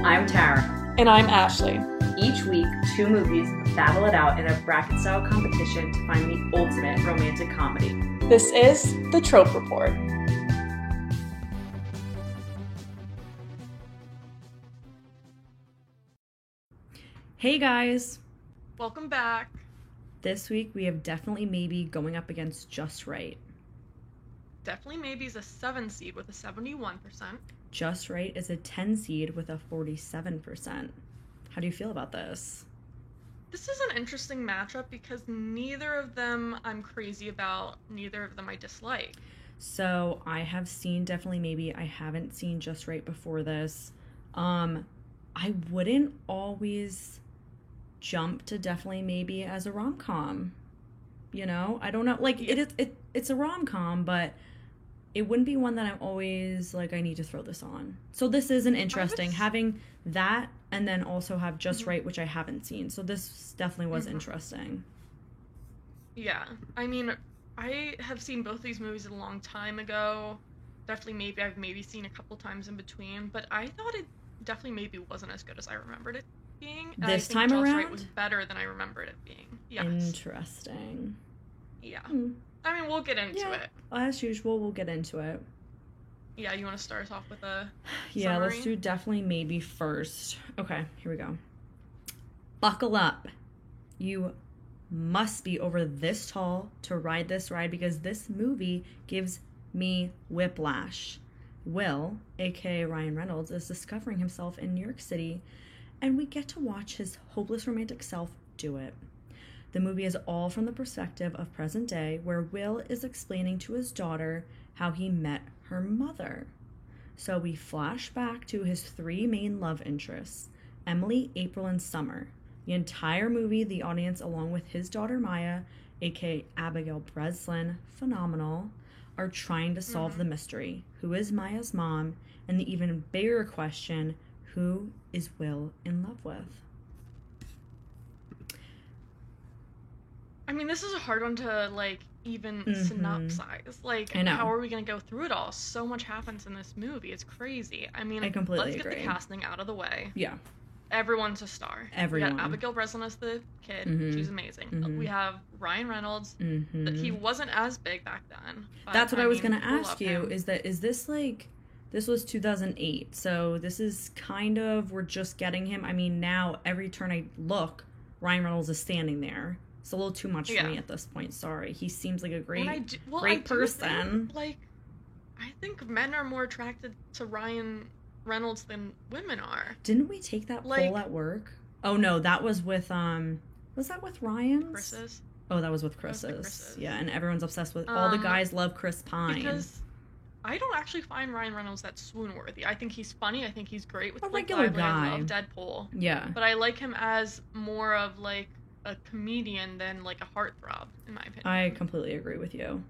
I'm Tara. And I'm Ashley. Each week, two movies battle it out in a bracket-style competition to find the ultimate romantic comedy. This is The Trope Report. Hey guys! Welcome back. This week we have Definitely Maybe going up against Just Right. Definitely Maybe's a 7 seed with a 71%. Just Right is a 10 seed with a 47%. How do you feel about this? This is an interesting matchup because neither of them I'm crazy about, neither of them I dislike. So I have seen Definitely Maybe. I haven't seen Just Right before this. I wouldn't always jump to Definitely Maybe as a rom-com. You know? I don't know. Like, Yeah. it's a rom-com, but it wouldn't be one that I'm always like, I need to throw this on. So this is an interesting, having that and then also have Just Right, which I haven't seen. So this definitely was interesting. Yeah. I mean, I have seen both these movies a long time ago. Definitely Maybe I've maybe seen a couple times in between, but I thought it definitely maybe wasn't as good as I remembered it being. And This I think time Just around? Right was better than I remembered it being. Yes. Interesting. Yeah. I mean, we'll get into it. As usual, we'll get into it. Yeah, you want to start us off with a Yeah, summary? let's do Definitely Maybe first. Okay, here we go. Buckle up. You must be over this tall to ride this ride because this movie gives me whiplash. Will, aka Ryan Reynolds, is discovering himself in New York City, and we get to watch his hopeless romantic self do it. The movie is all from the perspective of present day, where Will is explaining to his daughter how he met her mother. So we flash back to his three main love interests, Emily, April, and Summer. The entire movie, the audience, along with his daughter Maya, aka Abigail Breslin, phenomenal, are trying to solve the mystery. Who is Maya's mom? And the even bigger question, who is Will in love with? I mean, this is a hard one to, like, even synopsize. Like, I know. how are we going to go through it all? So much happens in this movie. It's crazy. I mean, I completely let's get agree. the casting out of the way. Yeah. Everyone's a star. Everyone. We got Abigail Breslin as the kid. She's amazing. We have Ryan Reynolds. He wasn't as big back then. But, That's what I was mean, going to we ask love you, him. is this like, this was 2008, so this is kind of, we're just getting him. I mean, now every turn I look, Ryan Reynolds is standing there. It's a little too much for me at this point, sorry. He seems like a great person. I think men are more attracted to Ryan Reynolds than women are. Didn't we take that poll at work? Oh no, that was with, was that with Ryan's? Chris's. Oh, that was with Chris's. Yeah, and everyone's obsessed with, all the guys love Chris Pine. Because I don't actually find Ryan Reynolds that swoon-worthy. I think he's funny. I think he's great with a like, regular Lively. guy. I love Deadpool. Yeah. But I like him as more of like a comedian than like a heartthrob, in my opinion. I completely agree with you.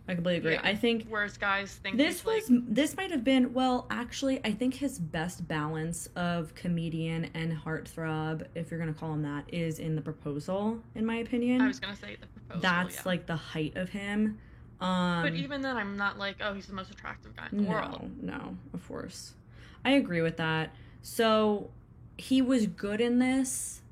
I completely agree. Yeah. I think whereas guys think this might have been, well, actually, I think his best balance of comedian and heartthrob, if you're gonna call him that, is in The Proposal, in my opinion. I was gonna say The Proposal. That's like the height of him. But even then, I'm not like, oh, he's the most attractive guy in the world. No, of course. I agree with that. So he was good in this,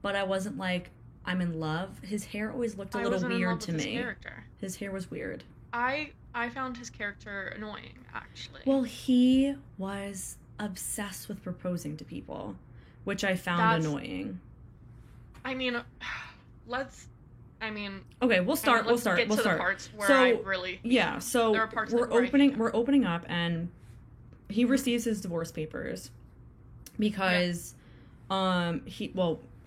but I wasn't like, I'm in love. His hair always looked a little weird to me. His character. His hair was weird. I found his character annoying, actually. Well, he was obsessed with proposing to people, which I found annoying. I mean, okay, we'll start. The parts where I really. Yeah, so there are parts we're opening up, and he receives his divorce papers because,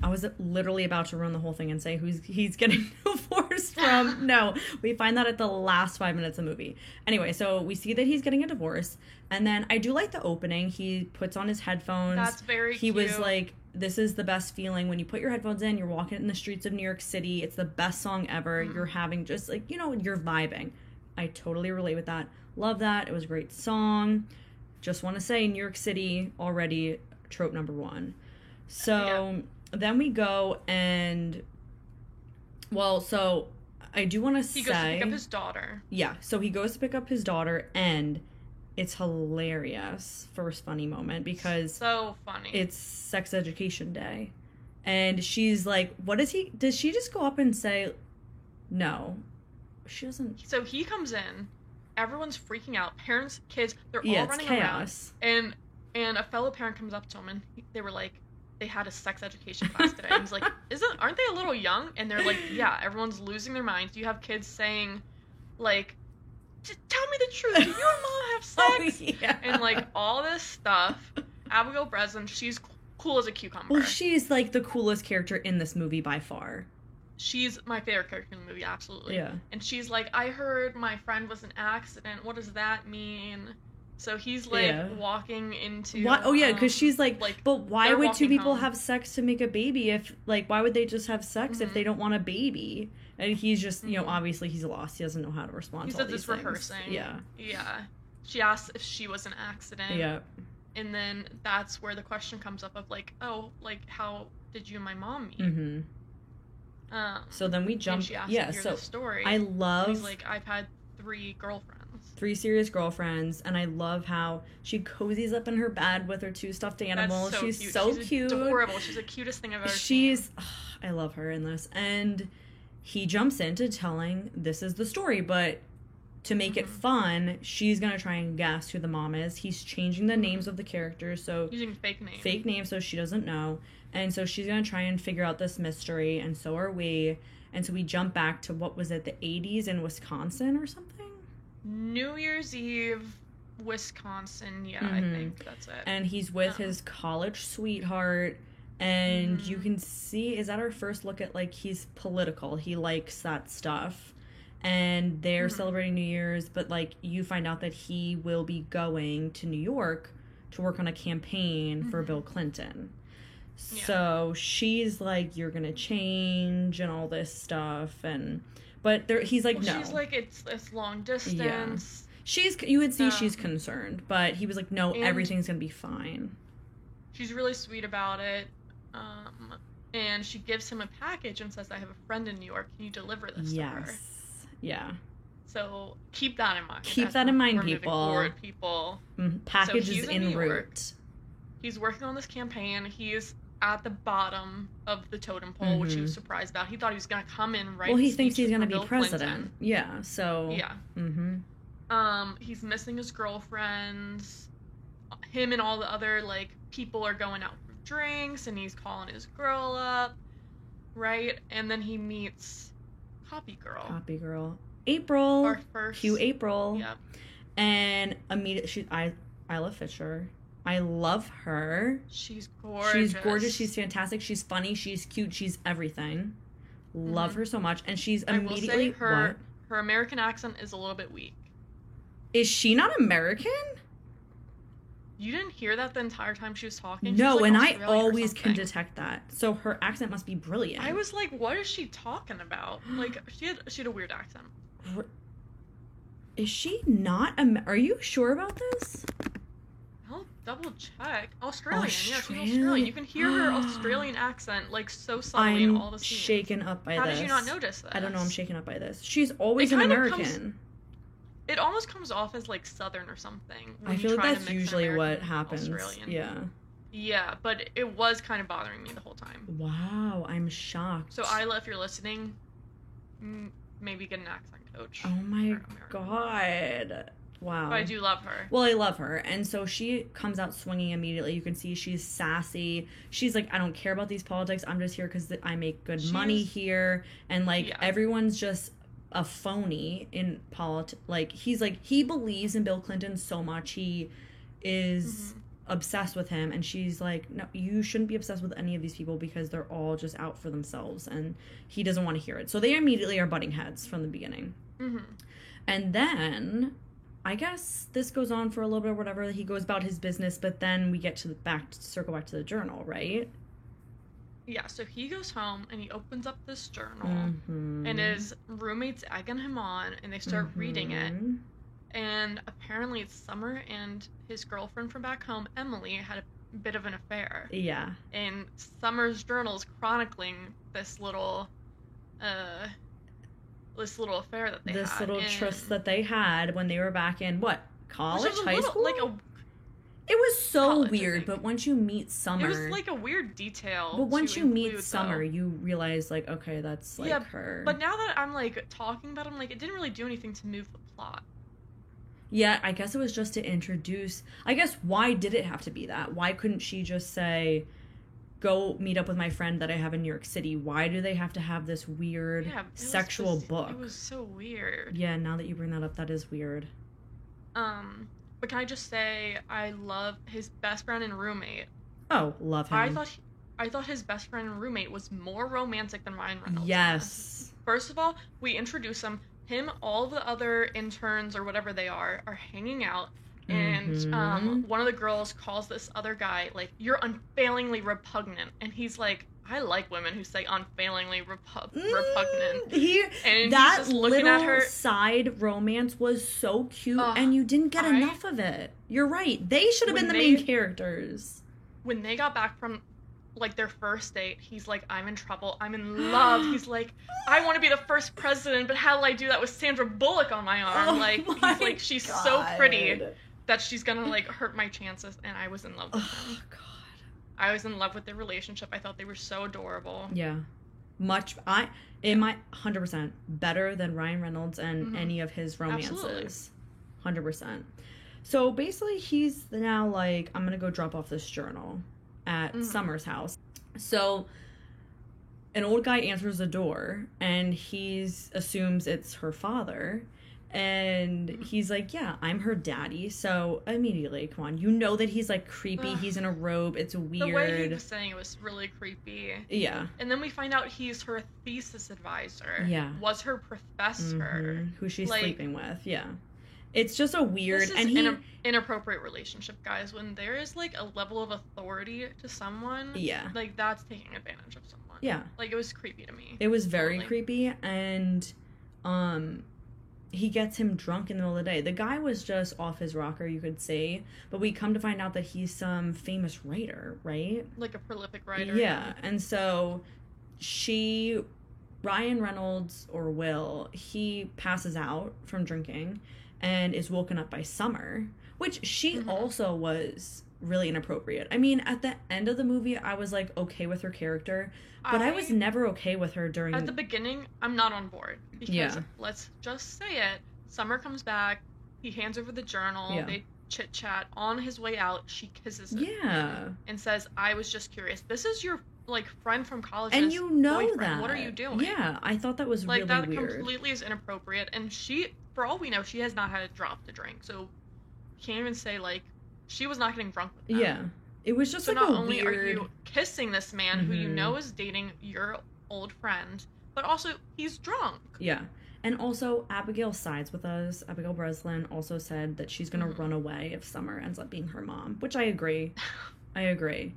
I was literally about to ruin the whole thing and say he's getting divorced from. No, we find that at the last 5 minutes of the movie. Anyway, so we see that he's getting a divorce, and then I do like the opening. He puts on his headphones. That's very cute. He was like, this is the best feeling when you put your headphones in, you're walking in the streets of New York City. It's the best song ever. You're having just like, you're vibing. I totally relate with that. Love that. It was a great song. Just want to say New York City already trope number 1. So then we go and, so I do want to say... He goes to pick up his daughter. Yeah, so he goes to pick up his daughter, and it's hilarious. First funny moment because So funny. it's sex education day. And she's like, what does she just go up and say, no, she doesn't. So he comes in, everyone's freaking out, parents, kids, they're Yeah, all it's running chaos. around. And a fellow parent comes up to him and they were like, they had a sex education class today. And he's like, aren't they a little young? And they're like, yeah, everyone's losing their minds. You have kids saying, like, tell me the truth. Did you and mom have sex? Oh, yeah. And like all this stuff. Abigail Breslin, she's cool as a cucumber. Well, she's like the coolest character in this movie by far. She's my favorite character in the movie, absolutely. Yeah. And she's like, I heard my friend was an accident. What does that mean? So he's like walking into. What? Oh yeah, because she's like, but why would two people home. have sex to make a baby if, like, why would they just have sex if they don't want a baby? And he's just, you know, obviously he's lost. He doesn't know how to respond to all these things. He's rehearsing. Yeah. Yeah. She asks if she was an accident. Yeah. And then that's where the question comes up of like, oh, like how did you and my mom meet? Mm-hmm. So then we jump. And she asks yeah. to hear So the story. I love. And he's like, I've had 3 girlfriends. 3 serious girlfriends, and I love how she cozies up in her bed with her 2 stuffed animals. That's so she's cute. so She's cute. Adorable. She's the cutest thing I've ever seen. I love her in this. And he jumps into telling this is the story, but to make it fun, she's gonna try and guess who the mom is. He's changing the names of the characters, so using fake names. Fake names, so she doesn't know. And so she's gonna try and figure out this mystery, and so are we. And so we jump back to, what was it, the 80s in Wisconsin or something? New Year's Eve, Wisconsin. Yeah, I think that's it. And he's with his college sweetheart, and you can see, is that our first look at, like, he's political. He likes that stuff. And they're celebrating New Year's, but, like, you find out that he will be going to New York to work on a campaign for Bill Clinton. Yeah. So she's like, you're gonna change and all this stuff, but he's like, no. She's like, it's long distance. Yeah. You would see she's concerned, but he was like, no, everything's gonna be fine. She's really sweet about it. And she gives him a package and says, I have a friend in New York. Can you deliver this to her? Yeah. So keep that in mind. Keep that in mind, people. Forward, people. Package is en route. He's working on this campaign. He's at the bottom of the totem pole, which he was surprised about. He thought he was going to come in right. Well, he thinks he's going to be Bill president. Clinton. Yeah. So. Yeah. He's missing his girlfriends. Him and all the other like people are going out for drinks, and he's calling his girl up, right? And then he meets Copy Girl. April. Our first. Cue April. Yep. And immediately, Isla Fisher. I love her. She's gorgeous. She's fantastic. She's funny. She's cute. She's everything. Love her so much. And she's immediately... I will say her American accent is a little bit weak. Is she not American? You didn't hear that the entire time she was talking? No, like and I always can detect that. So her accent must be brilliant. I was like, what is she talking about? Like, she had a weird accent. Is she not... Are you sure about this? I'll double check. Australian. Yeah, she's Australian. You can hear her Australian accent, like, so subtly in all the scenes. I'm shaken up by this. How did you not notice that? I don't know, I'm shaken up by this. She's always an American. It almost comes off as, like, Southern or something. I feel like that's usually what happens. Australian. Yeah. Yeah, but it was kind of bothering me the whole time. Wow, I'm shocked. So, Isla, if you're listening, maybe get an accent coach. Oh my god. Wow. But I do love her. Well, I love her. And so she comes out swinging immediately. You can see she's sassy. She's like, I don't care about these politics. I'm just here because I make good money here. And, like, everyone's just a phony in politics. Like, he believes in Bill Clinton so much. He is obsessed with him. And she's like, no, you shouldn't be obsessed with any of these people because they're all just out for themselves. And he doesn't want to hear it. So they immediately are butting heads from the beginning. And then... I guess this goes on for a little bit or whatever. He goes about his business, but then we get to circle back to the journal, right? Yeah, so he goes home and he opens up this journal and his roommate's egging him on and they start reading it. And apparently it's Summer and his girlfriend from back home, Emily, had a bit of an affair. Yeah. And Summer's journal is chronicling this little affair that they had. This little tryst that they had when they were back in, what, college, Which is high school. It was so college, weird, but once you meet Summer, it was like a weird detail. But once you meet include, Summer, though. you realize like, okay, that's like her. But now that I'm like talking about it, I'm like, it didn't really do anything to move the plot. Yeah, I guess it was just to introduce. I guess why did it have to be that? Why couldn't she just say, "Go meet up with my friend that I have in New York City"? Why do they have to have this weird sexual book? It was so weird. Yeah, now that you bring that up, that is weird. But can I just say, I love his best friend and roommate. Oh, love him. I thought his best friend and roommate was more romantic than Ryan Reynolds. Yes. First of all, we introduce him. All of the other interns or whatever they are hanging out. And one of the girls calls this other guy, like, "You're unfailingly repugnant." And he's like, "I like women who say unfailingly repugnant." And that he's just looking at her. Side romance was so cute, and you didn't get enough of it. You're right. They should have been the main characters. When they got back from, like, their first date, he's like, "I'm in trouble. I'm in love." He's like, "I want to be the first president, but how will I do that with Sandra Bullock on my arm?" He's like, "She's so pretty that she's gonna, like, hurt my chances." And I was in love with him. God. I was in love with their relationship. I thought they were so adorable. Yeah. 100% better than Ryan Reynolds and any of his romances. Absolutely. 100%. So basically he's now like, I'm going to go drop off this journal at Summer's house. So an old guy answers the door and he assumes it's her father. And he's like, "Yeah, I'm her daddy." So immediately, come on, you know that he's like creepy. He's in a robe. It's weird. The way he was saying it was really creepy. Yeah. And then we find out he's her thesis advisor. Yeah. Was her professor. Who she's sleeping with. Yeah. It's just a weird this is an inappropriate relationship, guys. When there is like a level of authority to someone, like that's taking advantage of someone. Yeah. Like it was creepy to me. It was very creepy, and he gets him drunk in the middle of the day. The guy was just off his rocker, you could say, but we come to find out that he's some famous writer, right? Like a prolific writer. Yeah, and so Ryan Reynolds, or Will, he passes out from drinking and is woken up by Summer, which she also was really inappropriate. I mean, at the end of the movie, I was like okay with her character, but I was never okay with her during. At the beginning, I'm not on board because let's just say it. Summer comes back, he hands over the journal. They chit chat. On his way out, she kisses him. Yeah. And says, "I was just curious. This is your like friend from college, and you know boyfriend. that. What are you doing?" Yeah, I thought that was like really that weird. Completely is inappropriate. And she, for all we know, she has not had a drop to drink, so can't even say like she was not getting drunk with them. Yeah. It was just so like not a only weird... are you kissing this man who you know is dating your old friend, but also he's drunk. Yeah. And also, Abigail sides with us. Abigail Breslin also said that she's going to run away if Summer ends up being her mom, which I agree. I agree.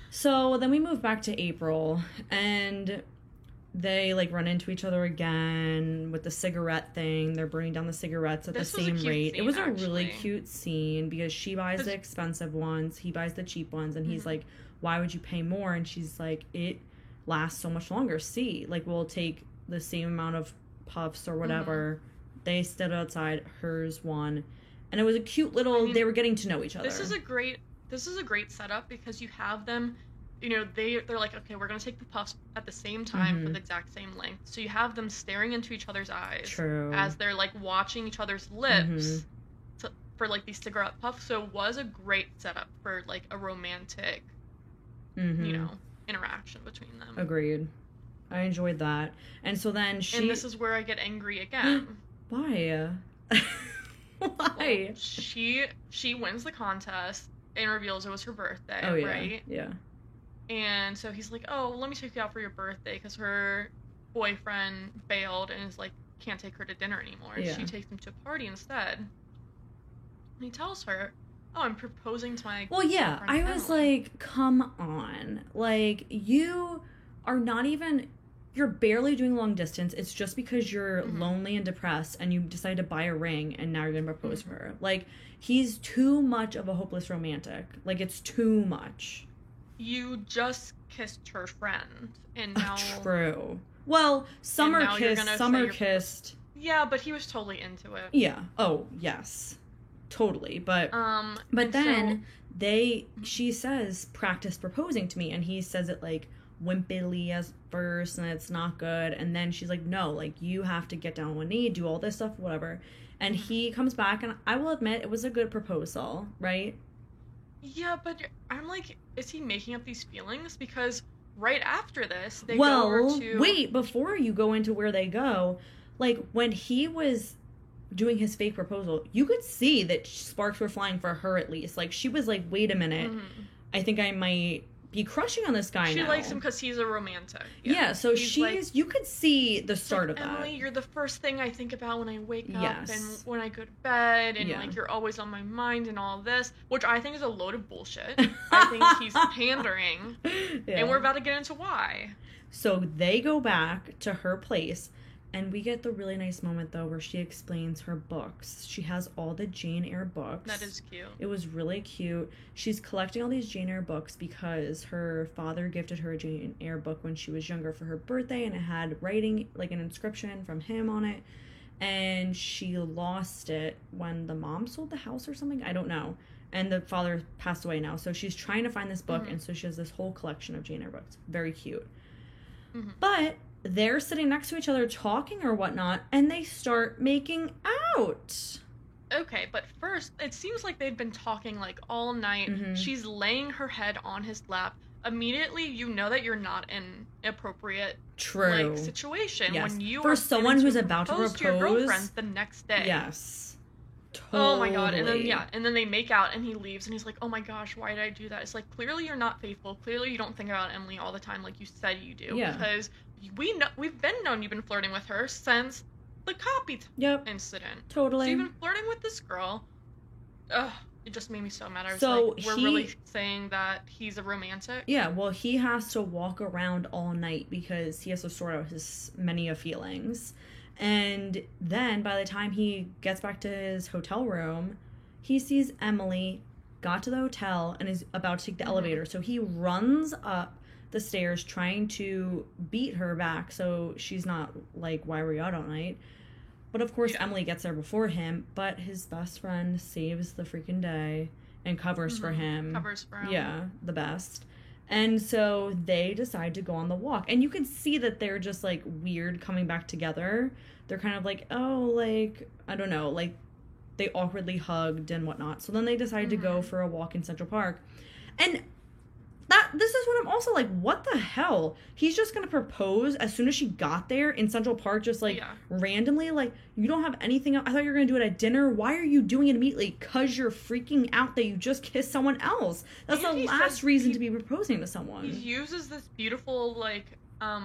So then we move back to April, and they like run into each other again with the cigarette thing. They're burning down the cigarettes at the same rate. It was a really cute scene because she buys the expensive ones, he buys the cheap ones, and he's like, "Why would you pay more?" And she's like, "It lasts so much longer. See, like we'll take the same amount of puffs or whatever." They stood outside, hers won, and it was a cute little. They were getting to know each other. This is a great setup because you have them. You know, they're like, "Okay, we're gonna take the puffs at the same time for the exact same length." So you have them staring into each other's eyes as they're like watching each other's lips for like these cigarette puffs. So it was a great setup for like a romantic, you know, interaction between them. Agreed. I enjoyed that. And so then And this is where I get angry again. Why? Why? Well, she wins the contest and reveals it was her birthday, right? Yeah. And so he's like, "Oh, let me take you out for your birthday," because her boyfriend bailed and is like, can't take her to dinner anymore. And she takes him to a party instead. And he tells her, "Oh, I'm proposing to my girlfriend, I was like, come on. Like, you are not even... You're barely doing long distance. It's just because you're lonely and depressed and you decide to buy a ring and now you're going to propose for her. Like, he's too much of a hopeless romantic. Like, it's too much. You just kissed her friend, and now... True. Well, Summer kissed... Yeah, but he was totally into it. Yeah. Oh, yes. totally. But and then she says, practice proposing to me, and he says it like wimpily as first, and it's not good, and then she's like, no, like, you have to get down on one knee, do all this stuff, whatever. And he comes back, and I will admit it was a good proposal, right? Yeah, but I'm like, is he making up these feelings? Because right after this, they well, go over to... wait, before you go into where they go, like, when he was doing his fake proposal, you could see that sparks were flying for her, at least. Like, she was like, wait a minute, I think I might be crushing on this guy now. She likes him because he's a romantic. Yeah, so you could see the start of that. Emily, you're the first thing I think about when I wake up Yes. and when I go to bed, and Yeah. like, you're always on my mind and all this, which I think is a load of bullshit. I think he's pandering, Yeah. and we're about to get into why. So they go back to her place, and we get the really nice moment, though, where she explains her books. She has all the Jane Eyre books. That is cute. It was really cute. She's collecting all these Jane Eyre books because her father gifted her a Jane Eyre book when she was younger for her birthday, and it had writing, like an inscription from him on it. And she lost it when the mom sold the house or something. I don't know. And the father passed away now. So she's trying to find this book, and so she has this whole collection of Jane Eyre books. Very cute. But they're sitting next to each other talking or whatnot, and they start making out. Okay, but first, it seems like they'd been talking like all night. She's laying her head on his lap. Immediately, you know that you're not in appropriate like situation when you for are someone who's about to propose to your girlfriend the next day. Yes. Oh my god, and then they make out, and he leaves, and he's like, oh my gosh, why did I do that? It's like, clearly you're not faithful. Clearly you don't think about Emily all the time like you said you do. Yeah. Because we've been known you've been flirting with her since the copy incident. Totally. So you've been flirting with this girl. Ugh, it just made me so mad. I was So like, we're really saying that he's a romantic? Yeah, well, he has to walk around all night because he has to sort out his many of feelings. And then by the time he gets back to his hotel room, he sees Emily got to the hotel and is about to take the elevator. So he runs up the stairs trying to beat her back so she's not like, why were you out all night? But of course, Emily gets there before him, but his best friend saves the freaking day and covers for him. Covers for him. Yeah, the best. And so they decide to go on the walk. And you can see that they're just, like, weird coming back together. They're kind of like, oh, like, I don't know, like, they awkwardly hugged and whatnot. So then they decide to go for a walk in Central Park. And this is what I'm also like, what the hell? He's just going to propose as soon as she got there in Central Park, just, like, randomly? Like, you don't have anything else? I thought you were going to do it at dinner. Why are you doing it immediately? Because you're freaking out that you just kissed someone else. That's the last reason to be proposing to someone. He uses this beautiful, like,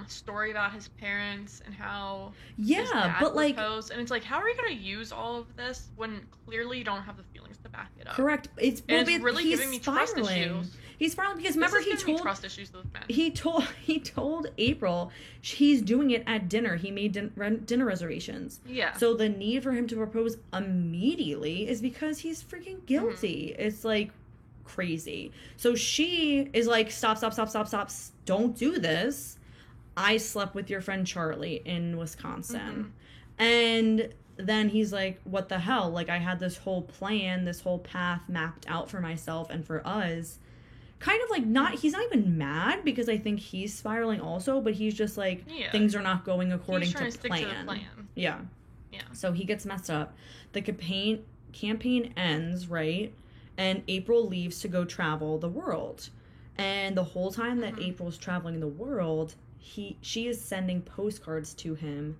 story about his parents and how his dad but like, proposed, and it's like, how are you going to use all of this when clearly you don't have the feelings to back it up? Correct. It's really giving me trust issues. He's spiraling because remember he told trust issues with men. He told April he's doing it at dinner. He made dinner reservations. Yeah. So the need for him to propose immediately is because he's freaking guilty. It's like crazy. So she is like, stop, don't do this. I slept with your friend Charlie in Wisconsin. And then he's like, what the hell? Like, I had this whole plan, this whole path mapped out for myself and for us. Kind of like he's not even mad because I think he's spiraling also, but he's just like, things are not going according to plan. Stick to the plan. Yeah. So he gets messed up. The campaign ends, right? And April leaves to go travel the world. And the whole time that April's traveling the world, she is sending postcards to him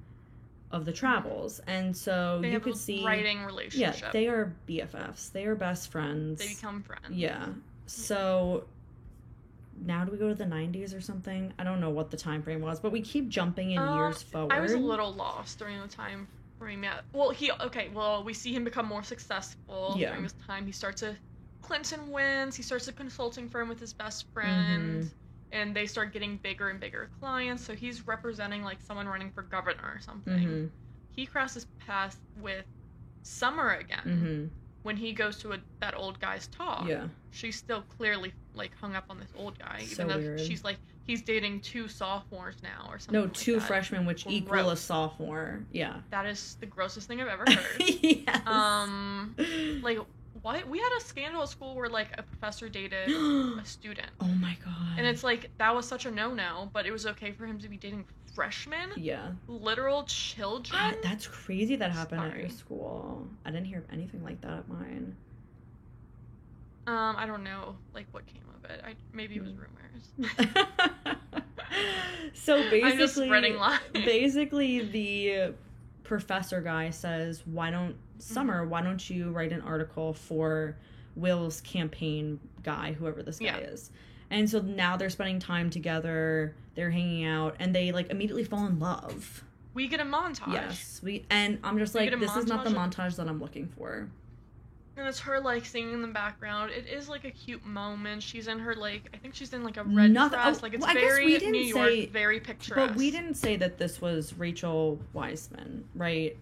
of the travels. And so you could see writing relationship. Yeah, they are BFFs. They are best friends. They become friends. Yeah. So now do we go to the 90s or something? I don't know what the time frame was, but we keep jumping in years forward. I was a little lost during the time frame. Yeah. Well, we see him become more successful during this time. He starts Clinton wins. He starts a consulting firm with his best friend. And they start getting bigger and bigger clients. So he's representing like someone running for governor or something. He crosses paths with Summer again. When he goes to that old guy's talk. Yeah. She's still clearly like hung up on this old guy. So even though weird. She's like, he's dating 2 sophomores now or something. No, 2 freshmen, which equal a sophomore. Yeah. That is the grossest thing I've ever heard. Yes. Like, what? We had a scandal at school where like a professor dated a student. Oh my god. And it's like, that was such a no-no, but it was okay for him to be dating freshmen? Yeah. Literal children? That's crazy that happened at your Sorry. school. I didn't hear of anything like that at mine. I don't know, like, what came of it. Maybe it was rumors. So basically, I'm just spreading lies. Basically, the professor guy says, Summer, why don't you write an article for Will's campaign guy, whoever this guy is. And so now they're spending time together, they're hanging out, and they like immediately fall in love. We get a montage. Yes, and I'm just like, this is not the montage that I'm looking for. And it's her like singing in the background. It is like a cute moment. She's in her like, I think she's in like a red dress. Like, it's very New York, very picturesque. But we didn't say that this was Rachel Weiszman, right?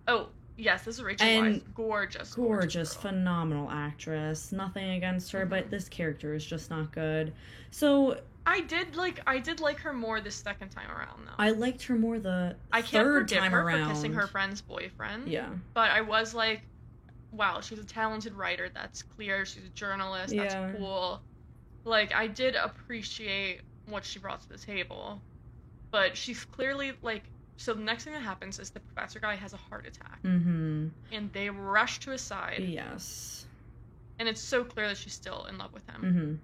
Oh, yes, this is Rachel Weisz. Gorgeous, phenomenal actress. Nothing against her, but this character is just not good. So I did like her more the second time around though. I liked her more the I can't third forgive time her around. for kissing her friend's boyfriend. Yeah. But I was like, wow, she's a talented writer. That's clear. She's a journalist. That's cool. Like, I did appreciate what she brought to the table. But she's clearly, like... So the next thing that happens is the professor guy has a heart attack. Mm-hmm. And they rush to his side. Yes. And it's so clear that she's still in love with him. Mm-hmm.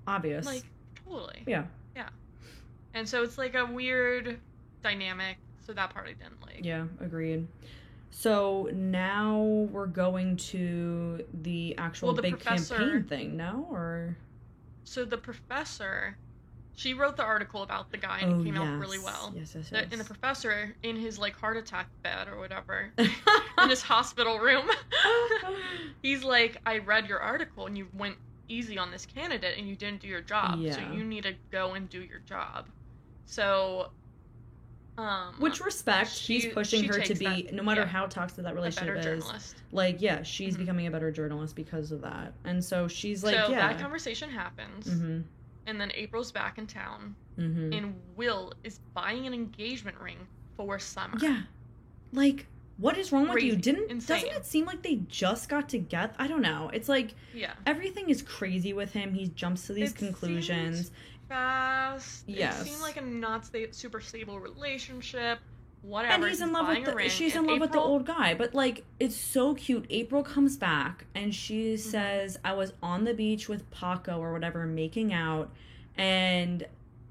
Obvious. Like, totally. Yeah. Yeah. And so it's, like, a weird dynamic. So that part I didn't like. Yeah, agreed. So now we're going to the actual big campaign thing, no? Or so the professor, she wrote the article about the guy and it came out really well. Yes. And the professor, in his like heart attack bed or whatever, in his hospital room, he's like, I read your article and you went easy on this candidate and you didn't do your job. Yeah. So you need to go and do your job. So which respect, he's pushing her to be, no matter how toxic that relationship is, journalist. Like, yeah, she's becoming a better journalist because of that. And so she's like, so that conversation happens, and then April's back in town, and Will is buying an engagement ring for Summer. Yeah. Like, what is wrong with you? Insane. Doesn't it seem like they just got together? I don't know. It's like, everything is crazy with him. He jumps to these conclusions. Fast. Yes. It seemed like a not super stable relationship. Whatever. And she's in love with the old guy. But like, it's so cute. April comes back and she says, I was on the beach with Paco or whatever, making out, and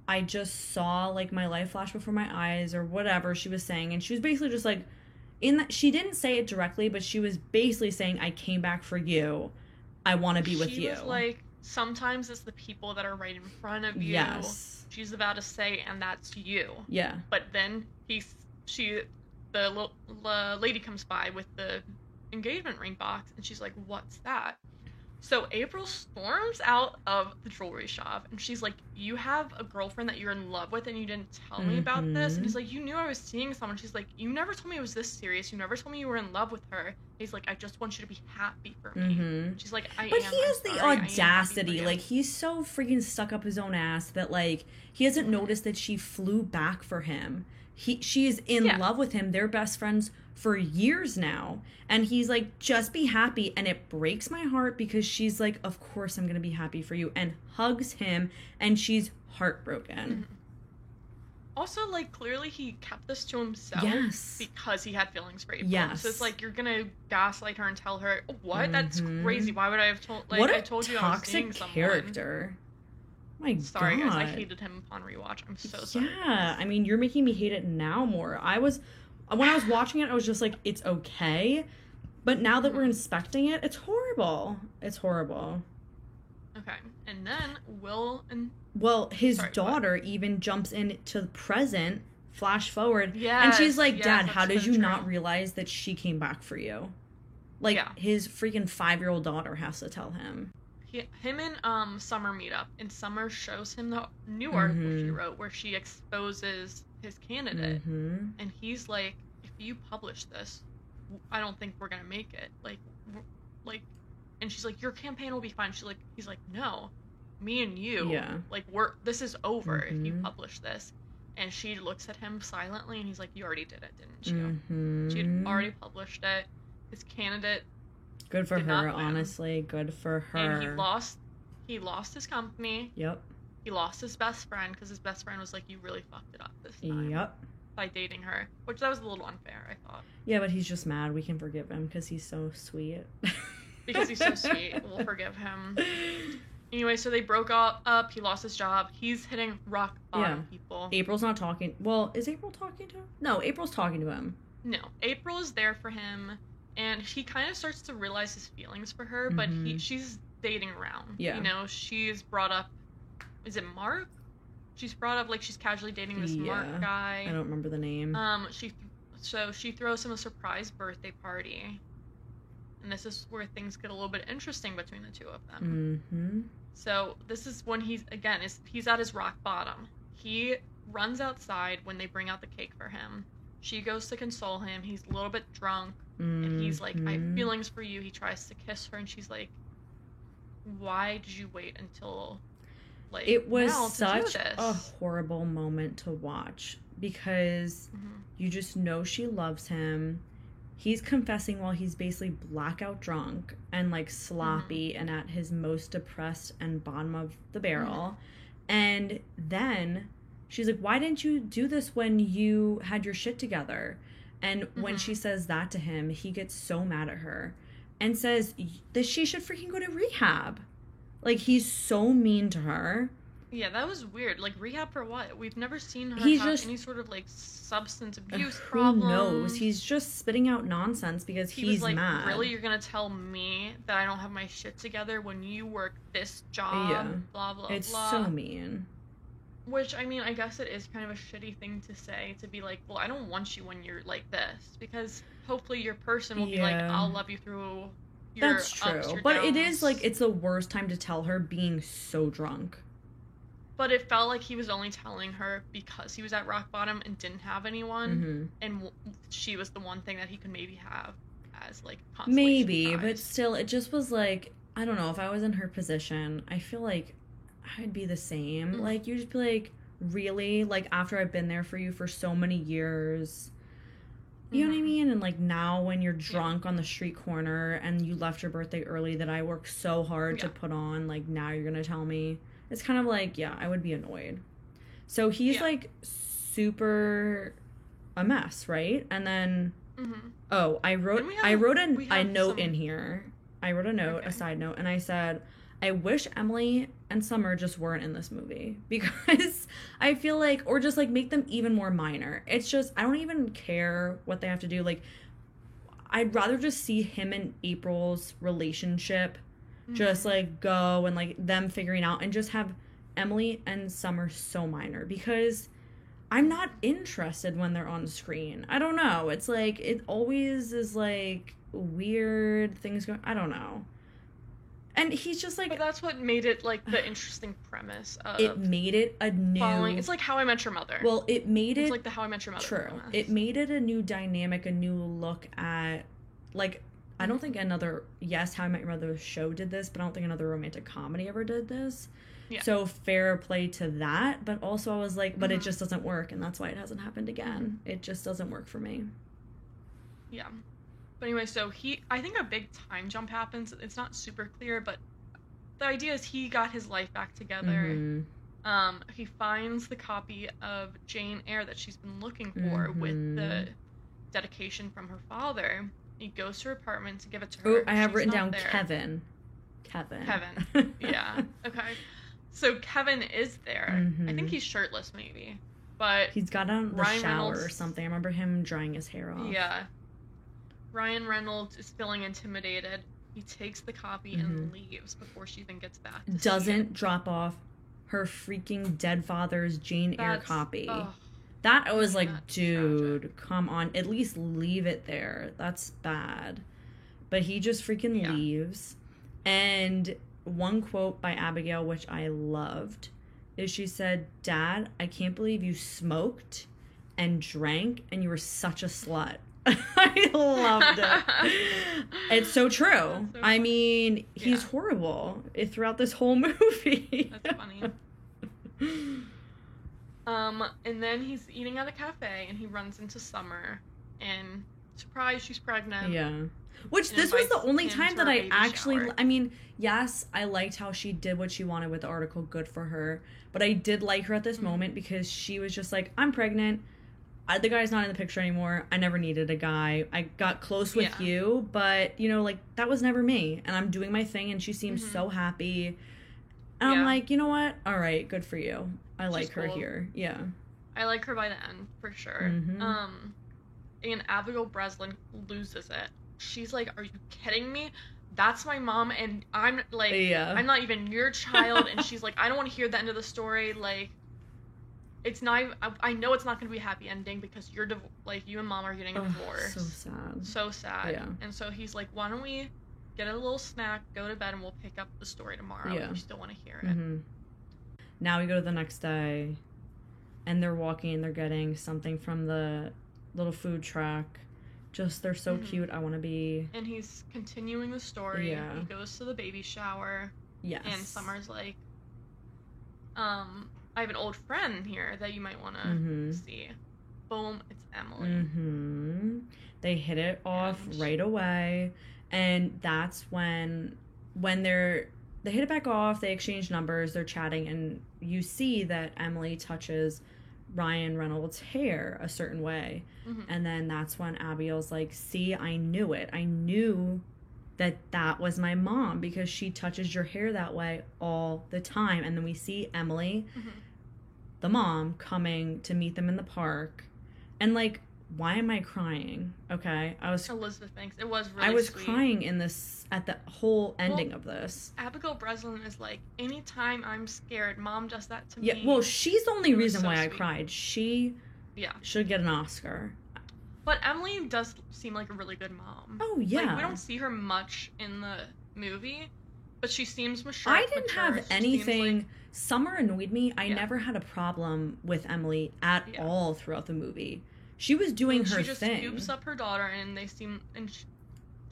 I just saw like my life flash before my eyes or whatever she was saying. And she was basically just like, she didn't say it directly, but she was basically saying, I came back for you. I want to be with you. She was like, sometimes it's the people that are right in front of you. Yes. She's about to say, and that's you. Yeah. But then the lady comes by with the engagement ring box, and she's like, what's that? So April storms out of the jewelry shop, and she's like, you have a girlfriend that you're in love with, and you didn't tell me about this? And he's like, you knew I was seeing someone. She's like, you never told me it was this serious. You never told me you were in love with her. He's like, I just want you to be happy for me. She's like, But he has the audacity. Like, he's so freaking stuck up his own ass that, like, he hasn't noticed that she flew back for him. She is in love with him. They're best friends for years now. And he's like, just be happy. And it breaks my heart because she's like, of course I'm going to be happy for you. And hugs him. And she's heartbroken. Also, like, clearly he kept this to himself because he had feelings for April. Yes. So it's like, you're gonna gaslight her and tell her, what? That's crazy. Why would I have told, like, what I told you I was seeing someone. Character. My Sorry, God. guys, I hated him upon rewatch. I'm so sorry. Yeah, I mean, you're making me hate it now more. When I was watching it, I was just like, it's okay. But now that we're inspecting it, it's horrible. It's horrible. Okay, and then Will and... Well, his daughter even jumps into the present, flash forward, and she's like, Dad, how did you not realize that she came back for you? Like, his freaking 5-year-old daughter has to tell him. Him and Summer meet up, and Summer shows him the new article she wrote where she exposes his candidate. And he's like, if you publish this, I don't think we're gonna make it. Like, and she's like, your campaign will be fine. He's like, no, me and you, like, this is over if you publish this. And she looks at him silently, and he's like, you already did it, didn't you? She'd already published it. His candidate Good for Did not her, win. honestly. Good for her. And he lost his company. Yep. He lost his best friend because his best friend was like, you really fucked it up this time. Yep. By dating her, which that was a little unfair, I thought. Yeah, but he's just mad. We can forgive him because he's so sweet. Because he's so sweet. We'll forgive him. Anyway, so they broke up. He lost his job. He's hitting rock bottom, people. April's not talking. Well, is April talking to him? No, April's talking to him. No, April is there for him, and he kind of starts to realize his feelings for her, but she's dating around. Yeah. You know, she's brought up, is it Mark? She's brought up, like, she's casually dating this Mark guy. I don't remember the name. She throws him a surprise birthday party. And this is where things get a little bit interesting between the two of them. Mm-hmm. So this is when he's at his rock bottom. He runs outside when they bring out the cake for him. She goes to console him. He's a little bit drunk. And he's like, I have feelings for you. He tries to kiss her, and she's like, why did you wait until... Like, it was such a horrible moment to watch because you just know she loves him. He's confessing while he's basically blackout drunk and like sloppy and at his most depressed and bottom of the barrel. And then she's like, why didn't you do this when you had your shit together? And when she says that to him, he gets so mad at her and says that she should freaking go to rehab. Like, he's so mean to her. Yeah, that was weird. Like, rehab for what? We've never seen her have any sort of, like, substance abuse problems. Who knows? He's just spitting out nonsense because he's was like, mad. Really? You're gonna tell me that I don't have my shit together when you work this job? Yeah. Blah, blah, it's blah. so mean. Which, I mean, I guess it is kind of a shitty thing to say, to be like, well, I don't want you when you're like this. Because hopefully your person will be like, I'll love you through... That's true, but it is like it's the worst time to tell her being so drunk. But it felt like he was only telling her because he was at rock bottom and didn't have anyone, and she was the one thing that he could maybe have as like consolation maybe, prize. But still, it just was like, I don't know, if I was in her position, I feel like I'd be the same. Like, you'd just be like, really? Like, after I've been there for you for so many years. You know what I mean? And, like, now when you're drunk on the street corner and you left your birthday early that I worked so hard to put on, like, now you're gonna tell me. It's kind of like, yeah, I would be annoyed. So he's, like, super a mess, right? And then, I wrote a note in here. I wrote a note, a side note, and I said, I wish Emily and Summer just weren't in this movie because I feel like, or just like make them even more minor. It's just, I don't even care what they have to do. Like, I'd rather just see him and April's relationship just like go and like them figuring out and just have Emily and Summer so minor because I'm not interested when they're on screen. I don't know. It's like, it always is like weird things going, I don't know. And he's just like... But that's what made it, like, the interesting premise of... It made it a new... It's like How I Met Your Mother. Well, it made it... It's like the How I Met Your Mother premise. It made it a new dynamic, a new look at... Like, I don't think another... Yes, How I Met Your Mother show did this, but I don't think another romantic comedy ever did this. Yeah. So, fair play to that. But also, I was like, but it just doesn't work, and that's why it hasn't happened again. It just doesn't work for me. Yeah. But anyway, so I think a big time jump happens. It's not super clear, but the idea is he got his life back together. He finds the copy of Jane Eyre that she's been looking for with the dedication from her father. He goes to her apartment to give it to her. Oh, I have written down there. Kevin. Yeah. Okay. So Kevin is there. I think he's shirtless, maybe. But he's got on the shower or something. I remember him drying his hair off. Yeah. Ryan Reynolds is feeling intimidated. He takes the copy and leaves before she even gets back. Doesn't drop off her freaking dead father's Jane Eyre copy. That I was like, dude, tragic. Come on. At least leave it there. That's bad. But he just freaking leaves. And one quote by Abigail, which I loved, is she said, Dad, I can't believe you smoked and drank and you were such a slut. I loved it. It's so true. So I mean, he's horrible throughout this whole movie. That's funny. And then he's eating at a cafe and he runs into Summer and surprise, she's pregnant. Yeah. Which And this was the invites only him time to that her I baby actually, shower. I mean, yes, I liked how she did what she wanted with the article, good for her. But I did like her at this moment because she was just like, I'm pregnant. The guy's not in the picture anymore. I never needed a guy. I got close with Yeah. you, but, you know, like, that was never me. And I'm doing my thing, and she seems so happy. And I'm Yeah. like, you know what? All right, good for you. I She's like her cool. here. Yeah. I like her by the end, for sure. Mhm. And Abigail Breslin loses it. She's like, are you kidding me? That's my mom, and I'm like, Yeah. I'm not even your child. And she's like, I don't want to hear the end of the story. Like, it's not. I know it's not going to be a happy ending because you're like, you and mom are getting a divorce. So sad. So sad. Yeah. And so he's like, why don't we get a little snack, go to bed, and we'll pick up the story tomorrow. Yeah. If you still want to hear it. Mm-hmm. Now we go to the next day, and they're walking and they're getting something from the little food truck. Just, they're so cute. I want to be. And he's continuing the story. Yeah. He goes to the baby shower. Yes. And Summer's like, I have an old friend here that you might want to see. Boom, it's Emily. Mm-hmm. They hit it off And- right away. And that's when they hit it back off, they exchange numbers, they're chatting, and you see that Emily touches Ryan Reynolds' hair a certain way. And then that's when Abigail's like, see, I knew it. I knew that was my mom because she touches your hair that way all the time. And then we see Emily, the mom, coming to meet them in the park. And like, why am I crying? Okay, Elizabeth Banks. It was really I was sweet. crying in this at the whole ending of this. Abigail Breslin is like, anytime I'm scared, mom does that to Yeah, me. well, she's the only It was reason so why I sweet. cried. She Yeah. should get an Oscar. But Emily does seem like a really good mom. Oh yeah. Like, we don't see her much in the movie, but she seems mature. I didn't mature. have She seems anything. like- Summer annoyed me. I Yeah. never had a problem with Emily at Yeah. all throughout the movie. She was doing and her she just thing. scoops up her daughter, and they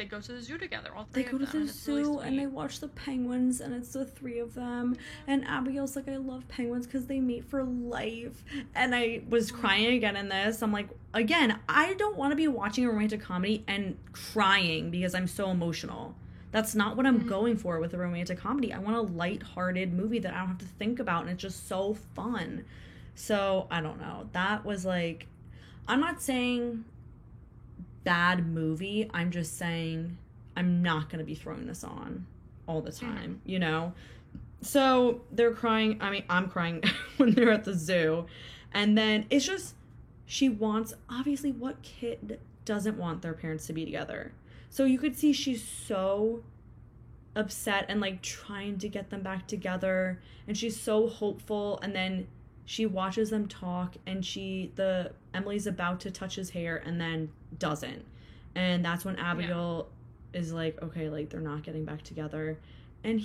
go to the zoo together. All They three go of to them, the and it's really zoo and they sweet. watch the penguins, and it's the three of them. And Abigail's like, I love penguins because they mate for life. And I was crying again in this. I'm like, again, I don't want to be watching a romantic comedy and crying because I'm so emotional. That's not what I'm going for with a romantic comedy. I want a lighthearted movie that I don't have to think about, and it's just so fun. So, I don't know. That was like, I'm not saying bad movie. I'm just saying I'm not going to be throwing this on all the time, you know? So they're crying. I mean, I'm crying when they're at the zoo. And then it's just, she wants, obviously, what kid doesn't want their parents to be together? So you could see she's so upset and like trying to get them back together. And she's so hopeful. And then she watches them talk, and Emily's about to touch his hair and then doesn't. And that's when Abigail is like, okay, like they're not getting back together. And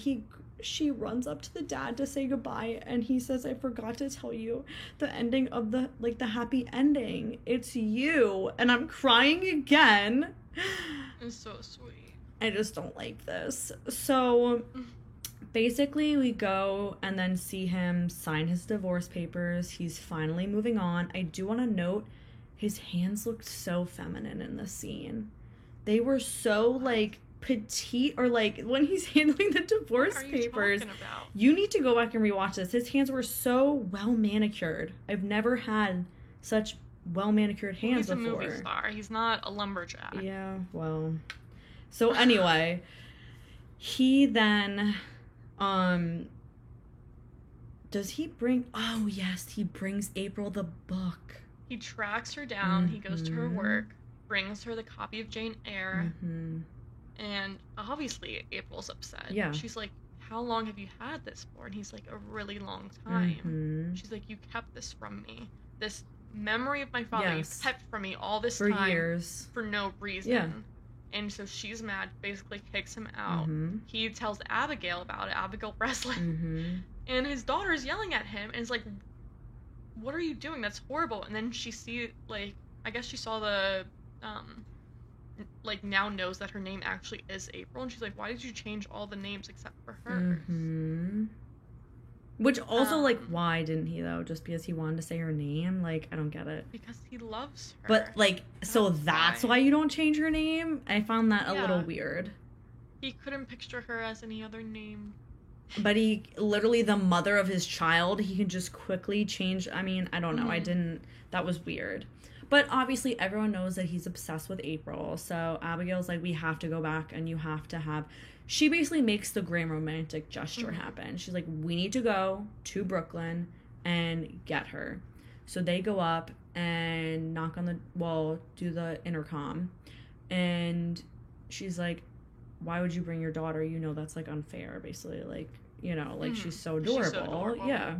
she runs up to the dad to say goodbye, and he says, I forgot to tell you the ending of the happy ending. It's you. And I'm crying again. It's so sweet. I just don't like this. So basically, we go and then see him sign his divorce papers. He's finally moving on. I do want to note his hands looked so feminine in this scene. They were so like petite, or like when he's handling the divorce What are you papers. talking about? You need to go back and rewatch this. His hands were so well manicured. I've never had such well manicured hands He's a before. movie star. He's not a lumberjack. Yeah, well. So anyway, he then does he bring, oh yes, he brings April the book. He tracks her down. He goes to her work, brings her the copy of Jane Eyre, and obviously April's upset. Yeah. She's like, how long have you had this for? And he's like, a really long time. She's like, you kept this from me. This memory of my father Yes. you kept from me all this For time years. for no reason. Yeah. And so she's mad, basically kicks him out. He tells Abigail about it, Abigail Breslin. And his daughter's yelling at him and is like, what are you doing? That's horrible. And then she I guess she saw the, now knows that her name actually is April. And she's like, why did you change all the names except for hers? Which also, like, why didn't he, though? Just because he wanted to say her name? Like, I don't get it. Because he loves her. But, like, so that's why you don't change her name? I found that a little weird. He couldn't picture her as any other name. But he, literally the mother of his child, he can just quickly change. I mean, I don't know. That was weird. But obviously everyone knows that he's obsessed with April. So Abigail's like, we have to go back and you have to have... She basically makes the grand romantic gesture happen. She's like, we need to go to Brooklyn and get her. So they go up and knock on the... Well, do the intercom. And she's like, why would you bring your daughter? You know that's, like, unfair, basically. Like, you know, like, she's so adorable. She's so adorable. Yeah.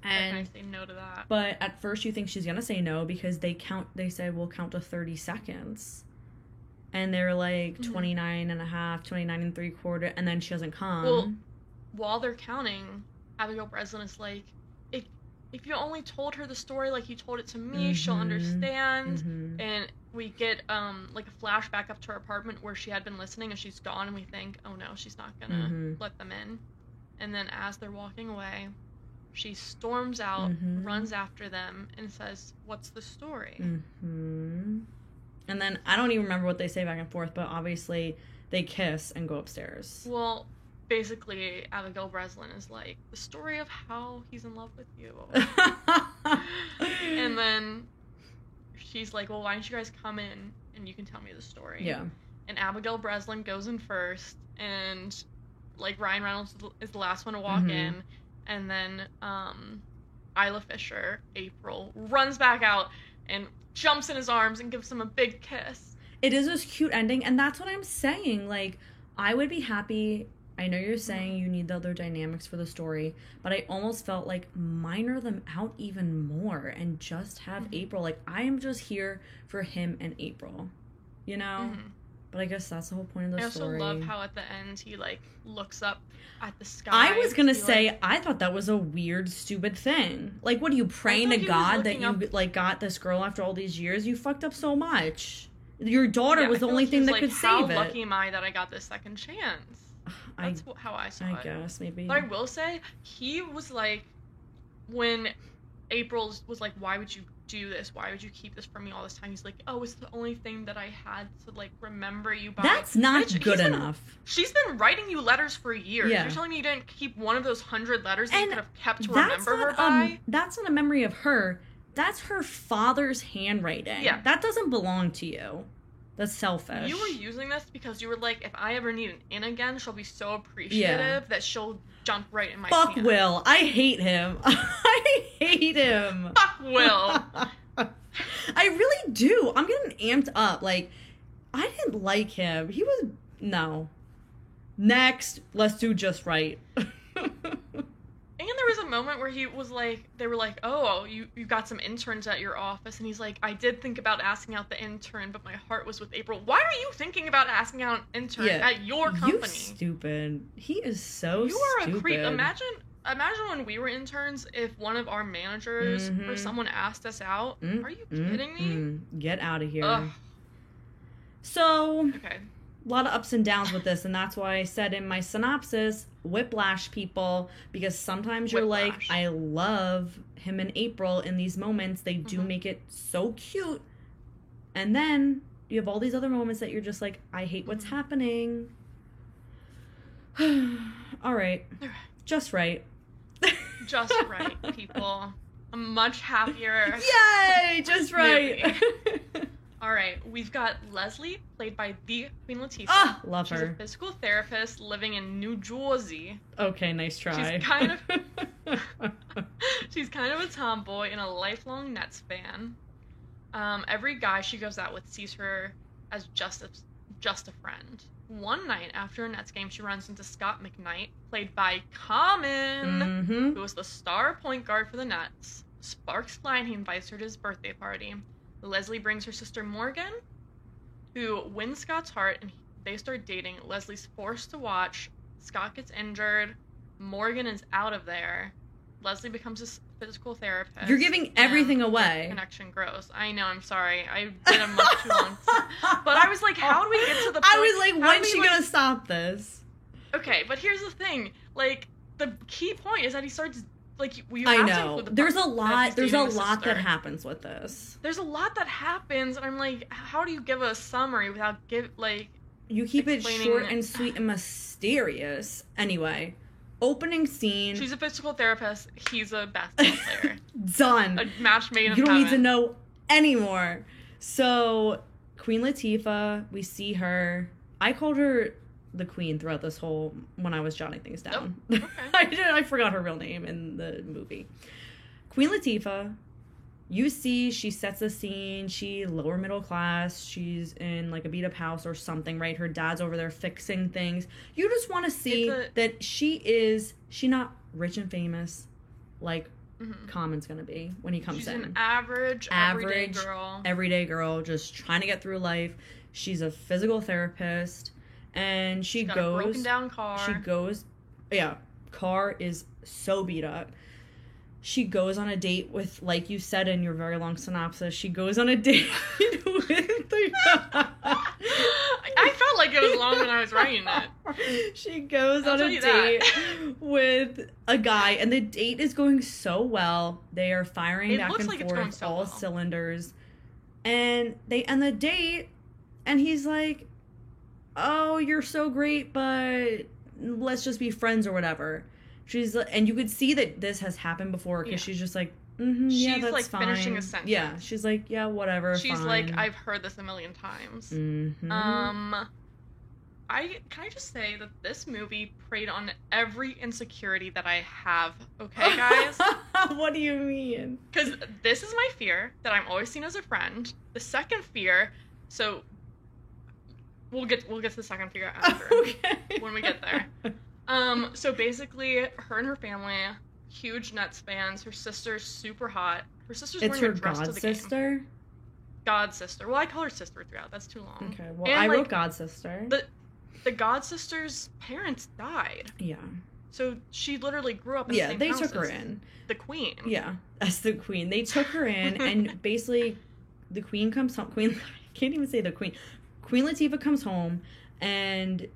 And I say no to that. But at first you think she's gonna say no because they said we'll count to 30 seconds. And they're like 29 and a half, 29 and 3/4, and then she doesn't come. Well, while they're counting, Abigail Breslin is like, if you only told her the story like you told it to me, she'll understand. And we get like a flashback up to her apartment where she had been listening and she's gone, and we think, oh no, she's not gonna let them in. And then as they're walking away, she storms out, runs after them, and says, what's the story? And then, I don't even remember what they say back and forth, but obviously they kiss and go upstairs. Well, basically, Abigail Breslin is like, the story of how he's in love with you. And then she's like, well, why don't you guys come in and you can tell me the story? Yeah. And Abigail Breslin goes in first, and, like, Ryan Reynolds is the last one to walk in. And then Isla Fisher, April, runs back out and jumps in his arms and gives him a big kiss. It is this cute ending, and that's what I'm saying. Like, I would be happy. I know you're saying you need the other dynamics for the story, but I almost felt like minor them out even more and just have April. Like, I am just here for him and April, you know? But I guess that's the whole point of the story. I also love how at the end he, like, looks up at the sky. I was gonna say, like, I thought that was a weird, stupid thing. Like, what are you praying to God that you, like, got this girl after all these years? You fucked up so much. Your daughter was the only thing that could save it. How lucky am I that I got this second chance? That's how I saw it. I guess, maybe. But I will say, he was like, when April was like, why would you do this? Why would you keep this from me all this time? He's like, oh, it's the only thing that I had to, like, remember you by. That's not good enough. She's been writing you letters for years. Yeah. You're telling me you didn't keep one of those 100 letters that you could have kept to remember her by? That's not a memory of her. That's her father's handwriting. Yeah. That doesn't belong to you. That's selfish. You were using this because you were like, if I ever need an in again, she'll be so appreciative that she'll jump right in my Fuck hand. Will. I hate him. I hate him. Fuck Will. I really do. I'm getting amped up. Like, I didn't like him. He was... No. Next, let's do Just Right. And there was a moment where he was like, they were like, oh, you got some interns at your office. And he's like, I did think about asking out the intern, but my heart was with April. Why are you thinking about asking out an intern at your company? You stupid. He is so stupid. You are a creep. Imagine when we were interns, if one of our managers or someone asked us out. Are you kidding me? Get out of here. Ugh. So, okay. A lot of ups and downs with this, and that's why I said in my synopsis, whiplash, people, because sometimes you're like, I love him and April in these moments. They do make it so cute. And then you have all these other moments that you're just like, I hate what's happening. All right. Just right. Just right, people. I'm much happier. Yay! Just right. All right, we've got Leslie, played by the Queen Latifah. Ah, love her. She's a physical therapist living in New Jersey. Okay, nice try. She's kind of a tomboy and a lifelong Nets fan. Every guy she goes out with sees her as just a friend. One night after a Nets game, she runs into Scott McKnight, played by Common, who was the star point guard for the Nets. Sparks fly, he invites her to his birthday party. Leslie brings her sister Morgan, who wins Scott's heart, and they start dating. Leslie's forced to watch. Scott gets injured. Morgan is out of there. Leslie becomes a physical therapist. You're giving everything away. The connection grows. I know, I'm sorry. I did a much too long time. But I was like, how do we get to the point? I was like, when's she going to stop this? Okay, but here's the thing. Like, the key point is that he starts, like, you I have to know. include the There's a part that lot. he's There's a dating the lot that sister. happens with this. There's a lot that happens, and I'm like, how do you give a summary without You keep it explaining- short and sweet and mysterious. Anyway, opening scene. She's a physical therapist. He's a basketball player. Done. A match made in You don't need to heaven. know anymore. So, Queen Latifah, we see her. I called her the Queen throughout this whole, when I was jotting things down. Oh, okay. I forgot her real name in the movie. Queen Latifah, you see, she sets the scene. She lower middle class. She's in like a beat up house or something, right? Her dad's over there fixing things. You just want to see that she not rich and famous like Common's gonna be when he comes She's in. an average, everyday girl, just trying to get through life. She's a physical therapist, and She's got a broken down car. Car is so beat up. She goes on a date with, like you said in your very long synopsis, she goes on a date with the I felt like it was long when I was writing it. She goes on a date with a guy, and the date is going so well. They are firing back and forth, all cylinders. And they end the date, and he's like, oh, you're so great, but let's just be friends or whatever. And you could see that this has happened before, because she's just like, yeah, that's like fine. Finishing a sentence. Yeah, she's like, yeah, whatever. She's fine. like, I've heard this a million times. Mm-hmm. Can I just say that this movie preyed on every insecurity that I have. Okay, guys. What do you mean? Because this is my fear, that I'm always seen as a friend. The second fear, so we'll get to the second fear after. Okay. When we get there. So basically, her and her family, huge Nets fans. Her sister's super hot. Her sister's wearing a dress to the game. It's her god sister? God sister. Well, I call her sister throughout. That's too long. Okay, well, and, I wrote god sister. The god sister's parents died. Yeah. So she literally grew up in the same house. Yeah, they took her in. The queen. Yeah, as the queen. They took her in, and basically, the queen comes home. I can't even say the queen. Queen Latifah comes home, and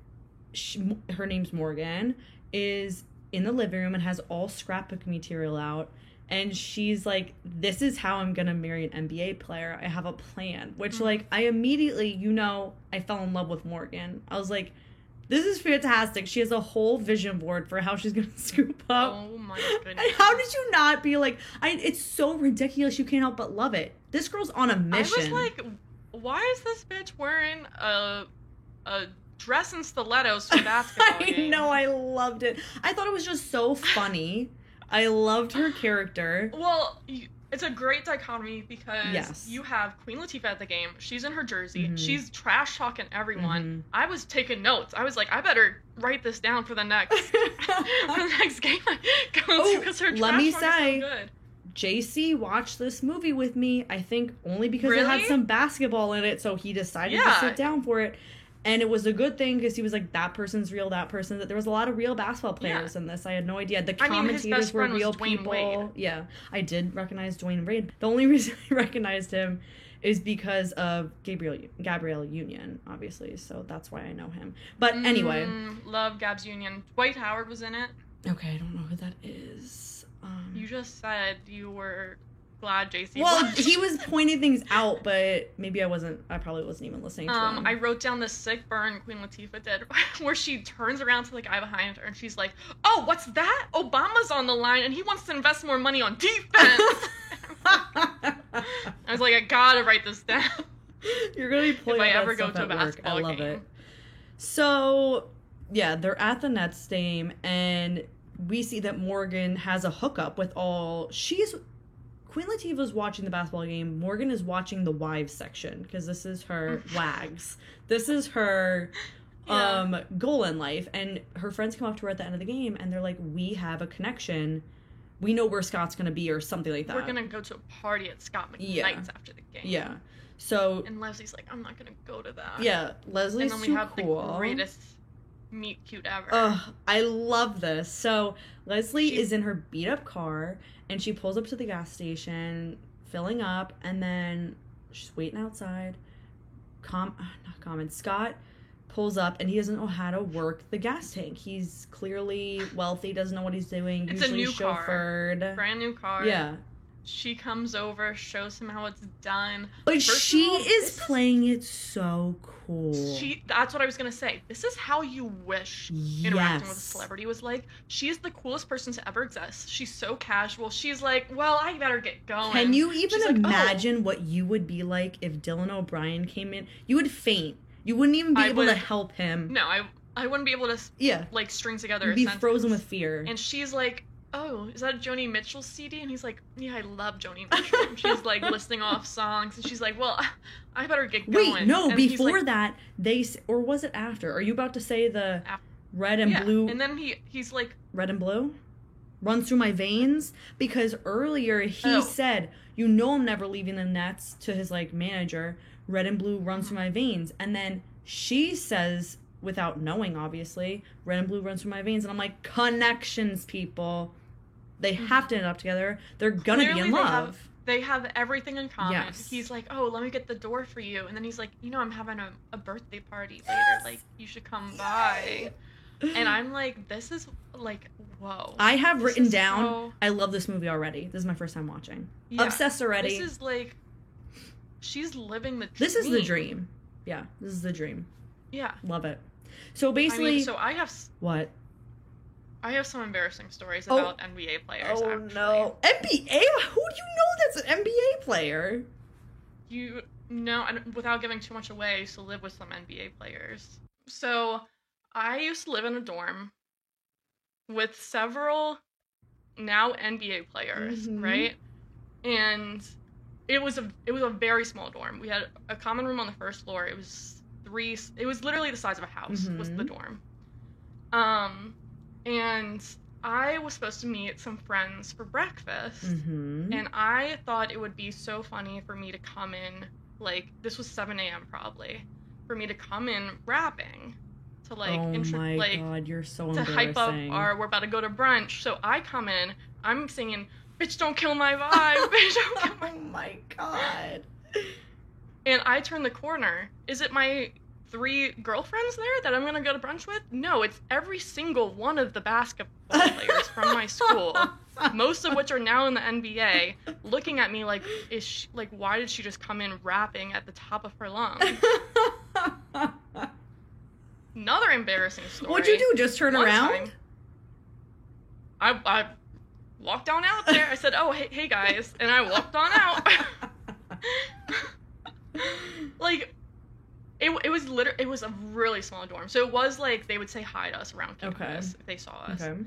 her name's Morgan, is in the living room and has all scrapbook material out, and she's like, this is how I'm gonna marry an NBA player. I have a plan. Which, like, I immediately, I fell in love with Morgan. I was like, this is fantastic. She has a whole vision board for how she's gonna scoop up. Oh my goodness. And how did you not be like, it's so ridiculous, you can't help but love it. This girl's on a mission. I was like, why is this bitch wearing a dress and stilettos to basketball game? I know, I loved it. I thought it was just so funny. I loved her character. Well, it's a great dichotomy, because you have Queen Latifah at the game. She's in her jersey. Mm-hmm. She's trash talking everyone. Mm-hmm. I was taking notes. I was like, I better write this down for the next game I go to, because her trash talk is so good. JC watched this movie with me, I think only because it had some basketball in it, so he decided to sit down for it. And it was a good thing, because he was like, that person's real, that person. That there was a lot of real basketball players in this. I had no idea. The commentators were real people. Wade. Yeah, I did recognize Dwayne Wade. The only reason I recognized him is because of Gabrielle Union, obviously. So that's why I know him. But anyway. Love Gabs Union. Dwight Howard was in it. Okay, I don't know who that is. You just said you were glad JC watched. He was pointing things out, but maybe I probably wasn't even listening to him. I wrote down the sick burn Queen Latifah did, where she turns around to the guy behind her and she's like, oh, what's that? Obama's on the line and he wants to invest more money on defense. I was like, I gotta write this down. You're gonna be playing if I ever go to a basketball game. I love it. So, yeah, they're at the Nets game, and we see that Morgan has a hookup with Queen Latifah's watching the basketball game. Morgan is watching the wives section, because this is her wags. This is her goal in life. And her friends come up to her at the end of the game, and they're like, we have a connection. We know where Scott's going to be, or something like that. We're going to go to a party at Scott McKnight's after the game. Yeah. So. And Leslie's like, I'm not going to go to that. Yeah, Leslie's and then we have the greatest meet cute ever. I love this. So Leslie is in her beat up car, and she pulls up to the gas station, filling up, and then she's waiting outside. Scott pulls up and he doesn't know how to work the gas tank. He's clearly wealthy, doesn't know what he's doing. It's usually a new chauffeured. car. Brand new car. Yeah. She comes over, shows him how it's done. But First she of all, is playing it so cool. That's what I was going to say. This is how you wish interacting with a celebrity was like. She's the coolest person to ever exist. She's so casual. She's like, well, I better get going. Can you even She's like, imagine what you would be like if Dylan O'Brien came in? You would faint. You wouldn't even be able to help him. No, I wouldn't be able to like string together You'd be frozen with fear. And she's like, oh, is that Joni Mitchell's CD? And he's like, yeah, I love Joni Mitchell. And she's like listing off songs, and she's like, well, I better get going. Wait, no, and before that, or was it after? Are you about to say the red and blue? And then he's like, red and blue? Runs through my veins? Because earlier he said, you know I'm never leaving the Nets, to his like manager. Red and blue runs through my veins. And then she says, without knowing, obviously, red and blue runs through my veins. And I'm like, connections, people. They have to end up together. They're gonna be in love. They have everything in common. Yes. He's like, oh, let me get the door for you. And then he's like, you know, I'm having a birthday party later. Like, you should come by. And I'm like, this is like, whoa. I have written down, I love this movie already. This is my first time watching. Yeah, obsessed already. This is like, she's living the dream. This is the dream. Yeah, this is the dream. Yeah. Love it. So basically... I have... What? I have some embarrassing stories about NBA players, actually. No. NBA? Who do you know that's an NBA player? You know, without giving too much away, I used to live with some NBA players. So, I used to live in a dorm with several now NBA players, right? And it was a very small dorm. We had a common room on the first floor. It was literally the size of a house was the dorm. And I was supposed to meet some friends for breakfast, and I thought it would be so funny for me to come in, like, this was 7 a.m. probably, for me to come in rapping, to, like, God, you're so to hype up we're about to go to brunch. So I come in, I'm singing, bitch, don't kill my vibe, bitch, don't kill my Oh my God. And I turn the corner. Is it my 3 girlfriends there that I'm gonna go to brunch with? No, it's every single one of the basketball players from my school, most of which are now in the NBA, looking at me like, why did she just come in rapping at the top of her lungs? Another embarrassing story. What'd you do? Just turn around? I walked on out there. I said, oh, hey guys, and I walked on out. Like, it was a really small dorm. So it was like they would say hi to us around campus if they saw us. Okay.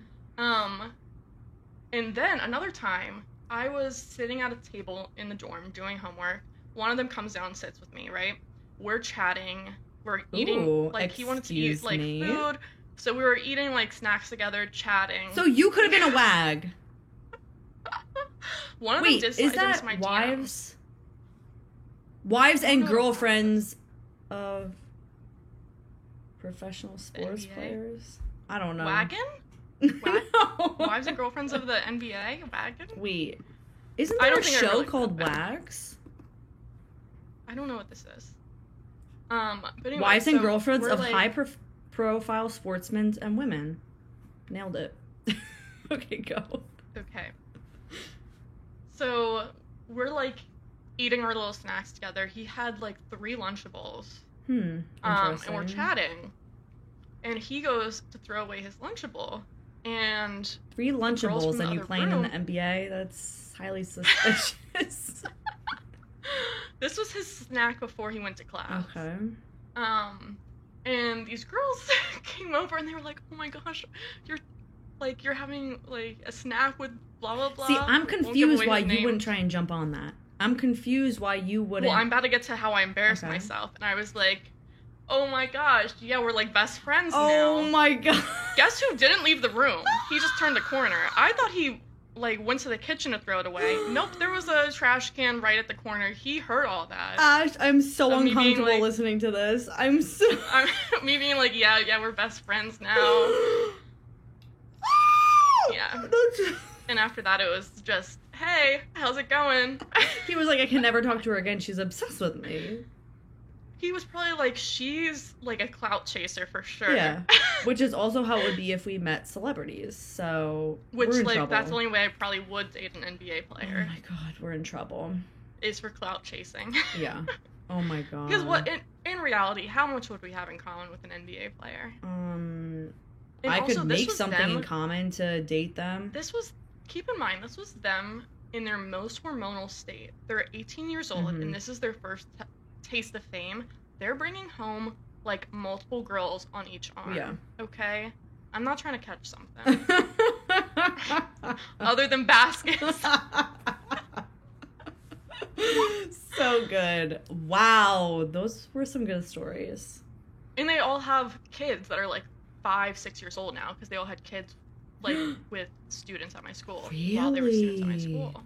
And then another time, I was sitting at a table in the dorm doing homework. One of them comes down and sits with me, right? We're chatting. We're eating, he wanted to eat, food. So we were eating, snacks together, chatting. So you could have been a wag. One of them did is that my wives? Wives and girlfriends of professional sports NBA? Players? I don't know. Wagon? No. Wives and girlfriends of the NBA? Wagon? Wait. Isn't there a show called Wags? I don't know what this is. But anyway, Wives and girlfriends of high-profile sportsmen and women. Nailed it. Okay, go. Okay. So, we're, eating our little snacks together. He had, 3 Lunchables. Interesting. And we're chatting. And he goes to throw away his Lunchable. And 3 Lunchables and you playing in the NBA? That's highly suspicious. This was his snack before he went to class. Okay. And these girls came over and they were like, oh my gosh, you're having, a snack with blah, blah, blah. See, I'm confused why you wouldn't try and jump on that. I'm confused why you wouldn't. Well, I'm about to get to how I embarrassed myself. And I was like, oh my gosh, yeah, we're, best friends now. Oh my god. Guess who didn't leave the room? He just turned the corner. I thought he, went to the kitchen to throw it away. Nope, there was a trash can right at the corner. He heard all that. Ash, I'm so uncomfortable listening to this. Me being yeah, we're best friends now. Yeah. And after that, it was just, hey, how's it going? He was like, I can never talk to her again. She's obsessed with me. He was probably like, she's like a clout chaser for sure. Yeah. Which is also how it would be if we met celebrities. So Which, we're in like, trouble. that's the only way I probably would date an NBA Oh player. my god, we're in trouble. Is for clout chasing. Yeah. Oh my god. Because in reality, how much would we have in common with an NBA player? And I also, could this make was something them- in common to date them. Keep in mind, this was them in their most hormonal state. They're 18 years old, Mhm. and this is their first taste of fame. They're bringing home, like, multiple girls on each arm. Yeah. Okay? I'm not trying to catch something. Other than baskets. So good. Wow. Those were some good stories. And they all have kids that are, like, 5, 6 years old now, because they all had kids, like, with students at my school. While they were students at my Really? school.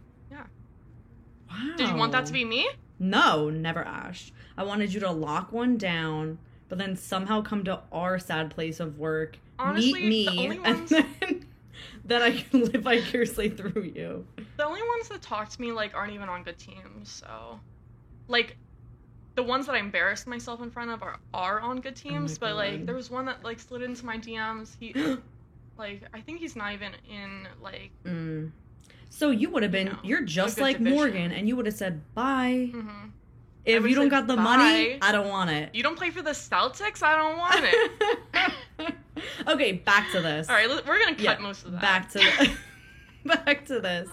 Wow. Did you want that to be me? No, never, Ash. I wanted you to lock one down, but then somehow come to our sad place of work, Honestly, meet the me, only and ones- then I can live vicariously through you. The only ones that talk to me, like, aren't even on good teams, so... Like, the ones that I embarrassed myself in front of are on good teams, but, like, God. there was one that, like, slid into my DMs. He, like, I think he's not even in, like... So you would have been, No, you're just a good like division. Morgan, and you would have said, bye. Mhm. I If would've you don't said, got the "Bye. money, I don't want it. You don't play for the Celtics? I don't want it. Okay, back to this. Alright, we're gonna cut Yeah, most of that. back to back to this.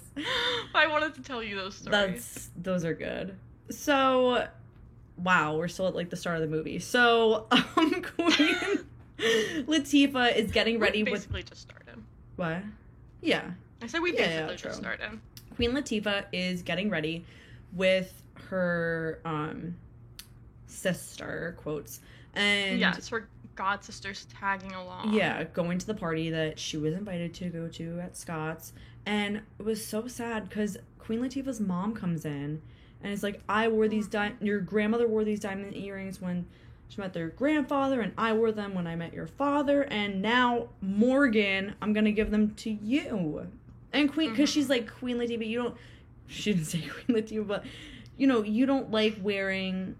I wanted to tell you those stories. Those are good. So, wow, we're still at like the start of the movie. So, Queen Latifah is getting ready We with basically just started. what? Yeah, I said we Yeah, basically true. just started. Queen Latifah is getting ready with her sister quotes and Yeah, it's her god sisters tagging along. yeah, going to the party that she was invited to go to at Scott's. And it was so sad because Queen Latifah's mom comes in and is like, I wore these your grandmother wore these diamond earrings when she met their grandfather, and I wore them when I met your father, and now Morgan, I'm gonna give them to you. And Queen, because she's like, Queen Latifah, you don't, she didn't say Queen Latifah, but you know, you don't like wearing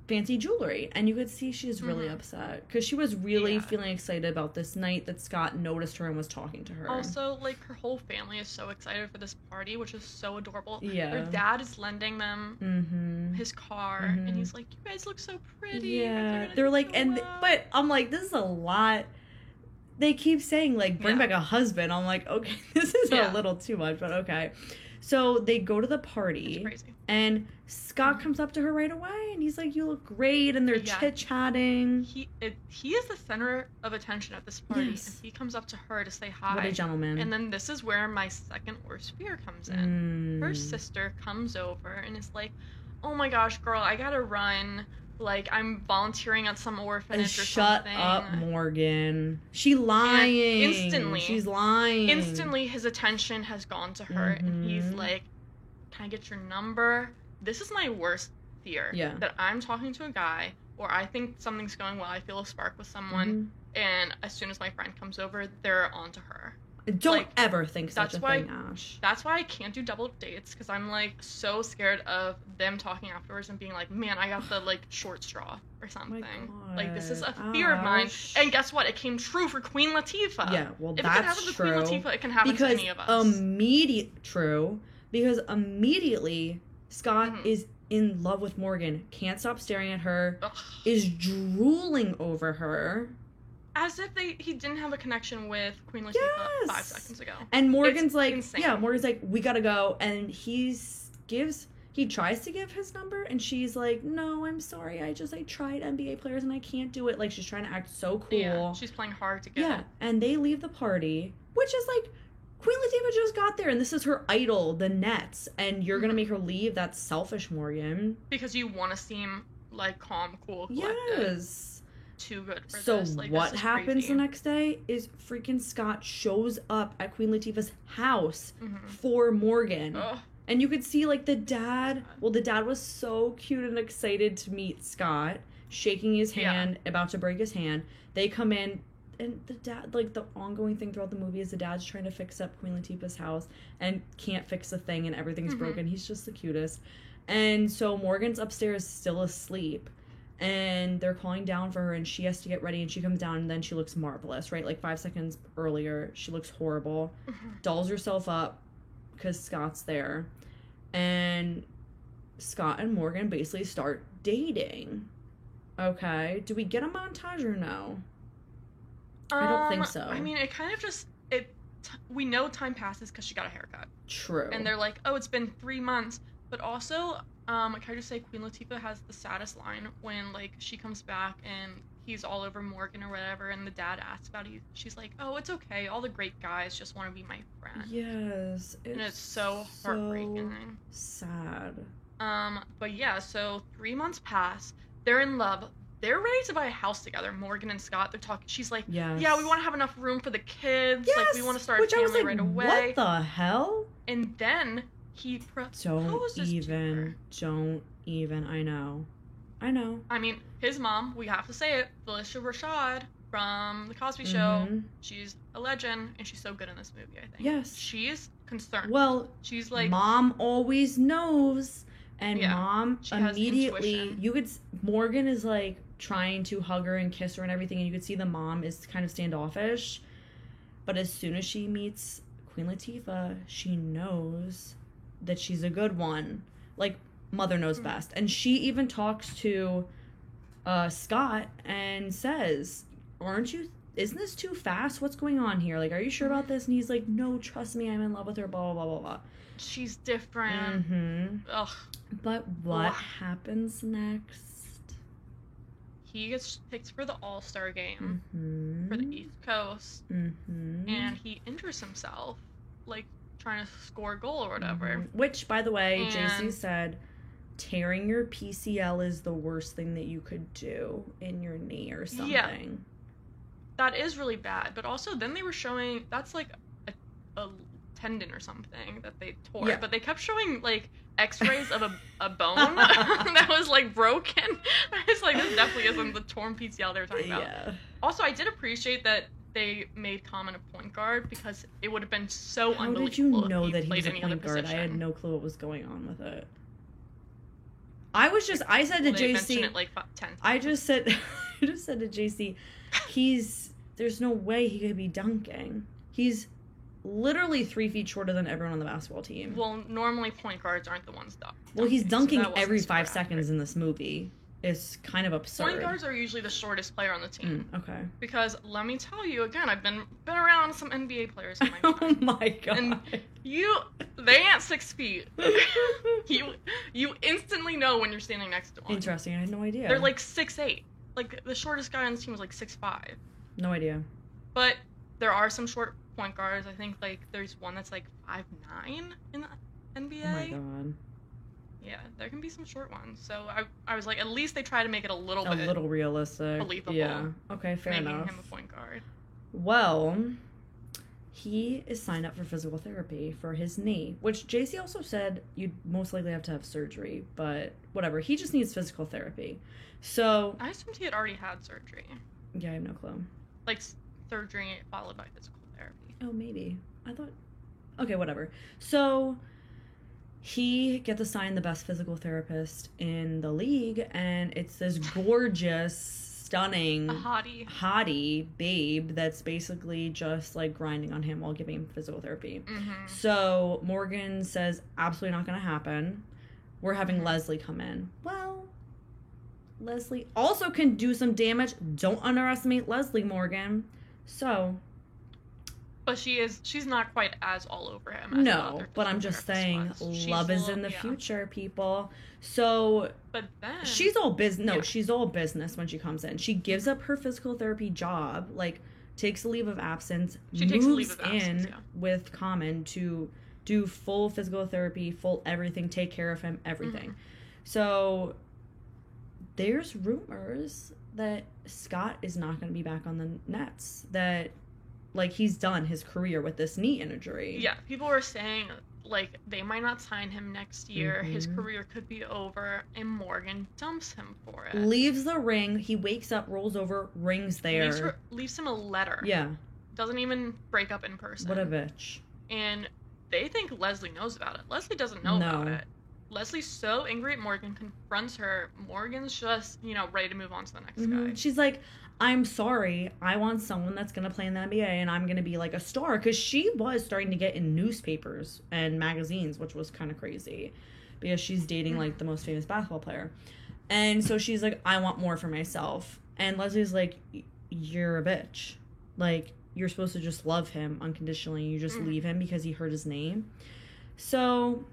fancy jewelry. And you could see she's really upset because she was really Yeah. feeling excited about this night that Scott noticed her and was talking to her. Also, like, her whole family is so excited for this party, which is so adorable. Yeah. Her dad is lending them his car, and he's like, you guys look so pretty. You guys are Yeah, gonna they're do like, so and well." but I'm like, this is a lot. They keep saying like, bring Yeah. back a husband. I'm like, okay, this is Yeah. a little too much, but okay. So they go to the It's party, crazy. and Scott comes up to her right away, and he's like, "You look great," and they're Yeah. chit chatting. He is the center of attention at this party, Yes. and he comes up to her to say hi. What a gentleman! And then this is where my second worst fear comes in. Her Mm. sister comes over and is like, "Oh my gosh, girl, I gotta run. Like, I'm volunteering at some orphanage or Shut something." up, Morgan. She lying. instantly- She's lying. Instantly, his attention has gone to her, and he's Mhm. like, "Can I get your number?" This is my worst fear. Yeah. That I'm talking to a guy, or I think something's going well. I feel a spark with someone, and as soon as my friend comes over, they're onto her. Don't like, ever think such that's a why- thing, Ash. That's why I can't do double dates, because I'm like so scared of them talking afterwards and being like, "Man, I got the like short straw or something." Like, this is a fear of mine. Ash. And guess what? It came true for Queen Latifah. Yeah, well, If it can happen that's to true. Queen Latifah, it can happen Because to any of us. true, because immediately Scott Mhm. is in love with Morgan, can't stop staring at her, Ugh. is drooling over her, As if he didn't have a connection with Queen Latifah Yes. 5 seconds ago. and Morgan's It's like, insane. yeah, Morgan's like, we gotta go, and he tries to give his number, and she's like, no, I'm sorry, I tried NBA players and I can't do it. Like, she's trying to act so cool. Yeah, she's playing hard to get Yeah, it. and they leave the party, which is like, Queen Latifah just got there, and this is her idol, the Nets, and you're gonna make her leave? That's selfish, Morgan. Because you want to seem like calm, cool, collected. Yes. Too good for So this. Like, what this is happens crazy. the next day is freaking Scott shows up at Queen Latifah's house Mhm. for Morgan. Ugh. And you could see, like, the dad was so cute and excited to meet Scott, shaking his Yeah. hand, about to break his hand. They come in, and the dad, like, the ongoing thing throughout the movie is the dad's trying to fix up Queen Latifah's house and can't fix a thing, and everything's Mhm. broken. He's just the cutest. And so Morgan's upstairs still asleep. and they're calling down for her, and she has to get ready, and she comes down, and then she looks marvelous, right? Like 5 seconds earlier, she looks horrible, dolls herself up because Scott's there, and Scott and Morgan basically start dating. Okay, do we get a montage or no? I don't think so. I mean, it kind of just we know time passes because she got a haircut. True. And they're like, oh, it's been 3 months. But also, can I just say Queen Latifah has the saddest line when, like, she comes back and he's all over Morgan or whatever, and the dad asks about it. She's like, oh, it's okay. All the great guys just want to be my friend. Yes. And it's so heartbreaking. Sad. But yeah, so 3 months pass. They're in love. They're ready to buy a house together. Morgan and Scott, they're talking. She's like, yes. yeah, we want to have enough room for the kids. Yes. Like, we want to start a family right away. What the hell? And then he proposes Don't even. I know. I mean, his mom, we have to say it, Felicia Rashad from The Cosby Show. Mm-hmm. She's a legend, and she's so good in this movie, I think. Yes. She's concerned. Well, she's like, Mom always knows, and yeah, Mom immediately, you Morgan is like trying to hug her and kiss her and everything, and you could see the mom is kind of standoffish, but as soon as she meets Queen Latifah, she knows that she's a good one. Like, mother knows best. And she even talks to Scott and says, isn't this too fast? What's going on here? Like, are you sure about this? And he's like, no, trust me, I'm in love with her, blah, blah, blah, blah, blah. She's different. Mm-hmm. Ugh. But what happens next? He gets picked for the All-Star game for the East Coast, and he injures himself, like, trying to score a goal or whatever. Which, by the way, JC said tearing your PCL is the worst thing that you could do in your knee or something. Yeah, that is really bad. But also, then they were showing, that's like a tendon or something that they tore. Yeah. But they kept showing, like, x-rays of a bone that was, like, broken. I was like, this definitely isn't the torn PCL they were talking about. Yeah. Also, I did appreciate that they made Common a point guard, because it would have been so unbelievable. How did you know that he was a point guard? I had no clue what was going on with it. I said to JC, it like 10 times. I just said to JC, there's no way he could be dunking. He's literally 3 feet shorter than everyone on the basketball team. Well, normally point guards aren't the ones dunking. Well, he's dunking every 5 seconds in this movie. It's kind of absurd. Point guards are usually the shortest player on the team. Okay. Because let me tell you again, I've been around some NBA players in my time. Oh my god. And they ain't 6 feet. you instantly know when you're standing next to one. Interesting. I had no idea. They're like 6'8". Like, the shortest guy on the team was like 6'5". No idea. But there are some short point guards. I think, like, there's one that's like 5'9" in the NBA. Oh my god. Yeah, there can be some short ones. So I was like, at least they try to make it a little realistic. Believable. Yeah. Okay, fair enough. Making him a point guard. Well, he is signed up for physical therapy for his knee, which JC also said you'd most likely have to have surgery, but whatever. He just needs physical therapy. So I assumed he had already had surgery. Yeah, I have no clue. Like, surgery followed by physical therapy. Oh, maybe. I thought... Okay, whatever. So he gets assigned the best physical therapist in the league, and it's this gorgeous, stunning, hottie babe that's basically just, like, grinding on him while giving him physical therapy. Mm-hmm. So Morgan says, absolutely not going to happen. We're having Leslie come in. Well, Leslie also can do some damage. Don't underestimate Leslie, Morgan. So... But she's not quite as all over him. As no, but I'm just saying, love is in the future, people. So, but then she's all business. No, she's all business when she comes in. She gives up her physical therapy job, like takes a leave of absence, moves in with Common to do full physical therapy, full everything, take care of him, everything. Mm-hmm. So, there's rumors that Scott is not going to be back on the Nets. That. Like, he's done his career with this knee injury. Yeah, people were saying, like, they might not sign him next year. Mm-hmm. His career could be over, and Morgan dumps him for it. Leaves the ring. He wakes up, rolls over, ring's there. Leaves him a letter. Yeah. Doesn't even break up in person. What a bitch. And they think Leslie knows about it. Leslie doesn't know about it. Leslie's so angry at Morgan, confronts her. Morgan's just, ready to move on to the next guy. She's like, I'm sorry. I want someone that's going to play in the NBA and I'm going to be like a star. Because she was starting to get in newspapers and magazines, which was kind of crazy. Because she's dating like the most famous basketball player. And so she's like, I want more for myself. And Leslie's like, you're a bitch. Like, you're supposed to just love him unconditionally. You just leave him because he hurt his name. So,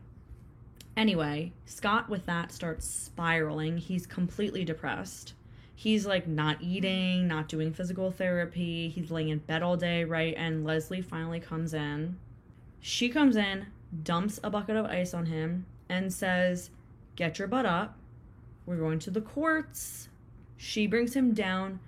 anyway, Scott with that starts spiraling. He's completely depressed. He's, like, not eating, not doing physical therapy. He's laying in bed all day, right? And Leslie finally comes in. She comes in, dumps a bucket of ice on him, and says, get your butt up. We're going to the courts. She brings him down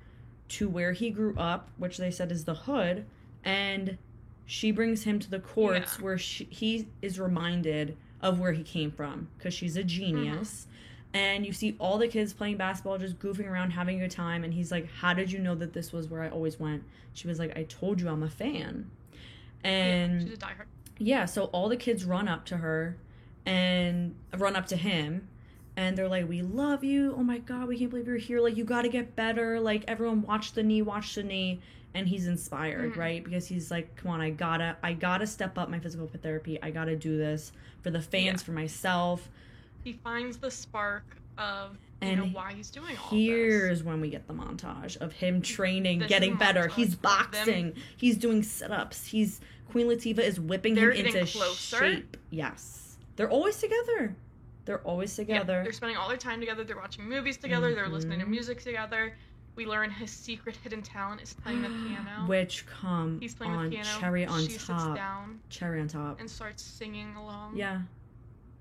to where he grew up, which they said is the hood, and she brings him to the courts where he is reminded of where he came from, because she's a genius. And you see all the kids playing basketball, just goofing around, having a good time. And he's like, how did you know that this was where I always went? She was like, I told you I'm a fan. And she's a diehard. Yeah, so all the kids run up to her and run up to him. And they're like, we love you. Oh my God, we can't believe you're here. Like, you got to get better. Like, everyone watch the knee. And he's inspired, right? Because he's like, come on, I gotta step up my physical therapy. I gotta do this for the fans, for myself. He finds the spark of why he's doing all here's this. When we get the montage of him training, getting better. He's boxing. He's doing sit-ups. Queen Latifah is whipping him into shape. Yes. They're always together. Yeah, they're spending all their time together. They're watching movies together. They're listening to music together. We learn his secret hidden talent is playing the piano. Which he's playing the piano. Cherry on she top. Sits down. Cherry on top. And starts singing along. Yeah.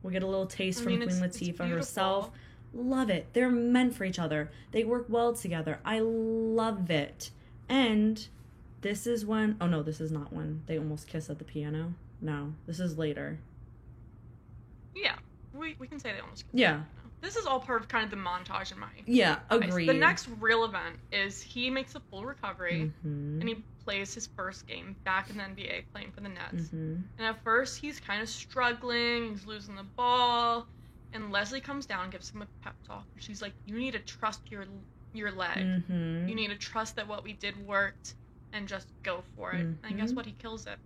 We'll get a little taste from Queen Latifah it's herself. Love it. They're meant for each other. They work well together. I love it. And this is when... Oh, no, this is not when they almost kiss at the piano. No, this is later. Yeah. We can say they almost kiss. Yeah. This is all part of kind of the montage in my... Yeah, agreed. The next real event is he makes a full recovery, and he plays his first game back in the NBA playing for the Nets. And at first, he's kind of struggling, he's losing the ball, and Leslie comes down and gives him a pep talk. She's like, you need to trust your leg. You need to trust that what we did worked, and just go for it. And guess what? He kills it.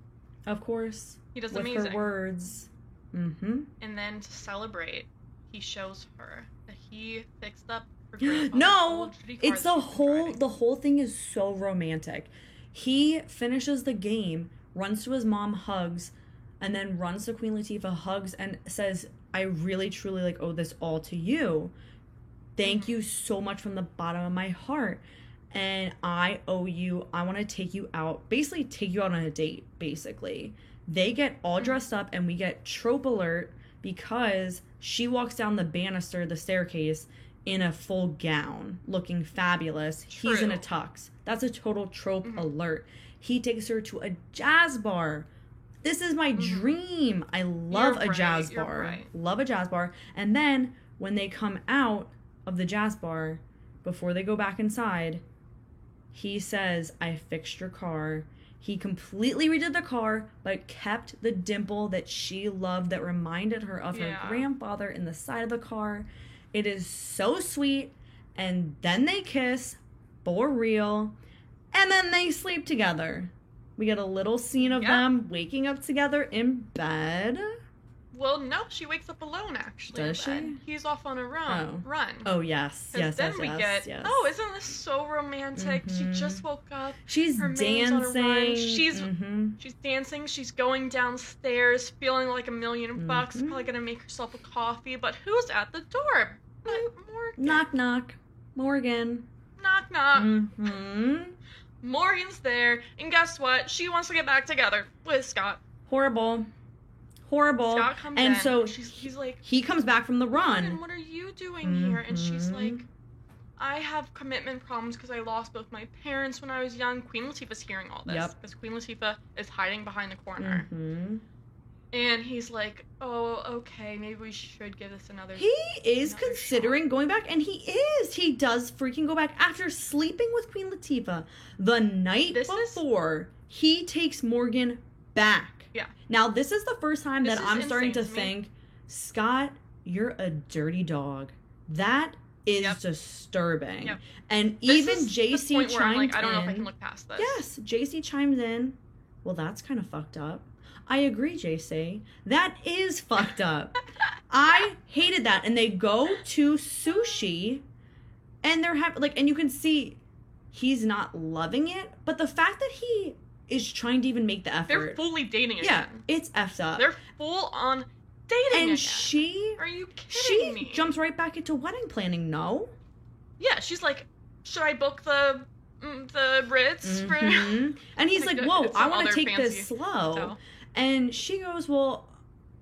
Of course. He does with amazing. With her words. And then to celebrate, he shows her that he fixed up her grandfather's No, old it's the whole thing is so romantic. He finishes the game, runs to his mom, hugs, and then runs to Queen Latifah, hugs, and says, I really, truly, owe this all to you. Thank you so much from the bottom of my heart. And I owe you, I want to take you out, basically take you out on a date, basically. They get all dressed up, and we get trope alert because she walks down the staircase, in a full gown, looking fabulous. True. He's in a tux. That's a total trope alert. He takes her to a jazz bar. This is my dream. I love a jazz bar. Right. Love a jazz bar. And then when they come out of the jazz bar, before they go back inside, he says, I fixed your car. He completely redid the car, but kept the dimple that she loved that reminded her of her grandfather in the side of the car. It is so sweet. And then they kiss, for real. And then they sleep together. We get a little scene of them waking up together in bed. Well, no, she wakes up alone, actually. Does she? He's off on a run. Oh, yes. Yes, then we get, oh, isn't this so romantic? She just woke up. She's her dancing. On a run. She's dancing. She's going downstairs, feeling like $1,000,000. Probably going to make herself a coffee. But who's at the door? Morgan. Knock, knock. Morgan. Knock, knock. Morgan's there. And guess what? She wants to get back together with Scott. Horrible. Scott comes and in, so he's like, he comes back from the run. What are you doing here? And she's like, I have commitment problems because I lost both my parents when I was young. Queen Latifah's hearing all this because Queen Latifah is hiding behind the corner. And he's like, oh, okay, maybe we should give this another He is considering going back, and he is. He does freaking go back after sleeping with Queen Latifah the night before. He takes Morgan back. Yeah. Now, this is the first time that I'm starting to think, Scott, you're a dirty dog. That is Yep. disturbing. Yep. And This even is the JC point where I'm chimed like, I don't know if I in. can look past this. Yes, JC chimed in. Well, that's kind of fucked up. I agree, JC. That is fucked up. I hated that. And they go to sushi, and they're happy. Like, and you can see he's not loving it, but the fact that he is trying to even make the effort. They're fully dating yeah, again. it's effed up. They're full on dating and again. she Are you kidding me? jumps right back into wedding planning. No. Yeah, she's like, should I book the Ritz for? Mhm. And he's like, whoa, it's I some want to other take fancy this slow. hotel. And she goes, well,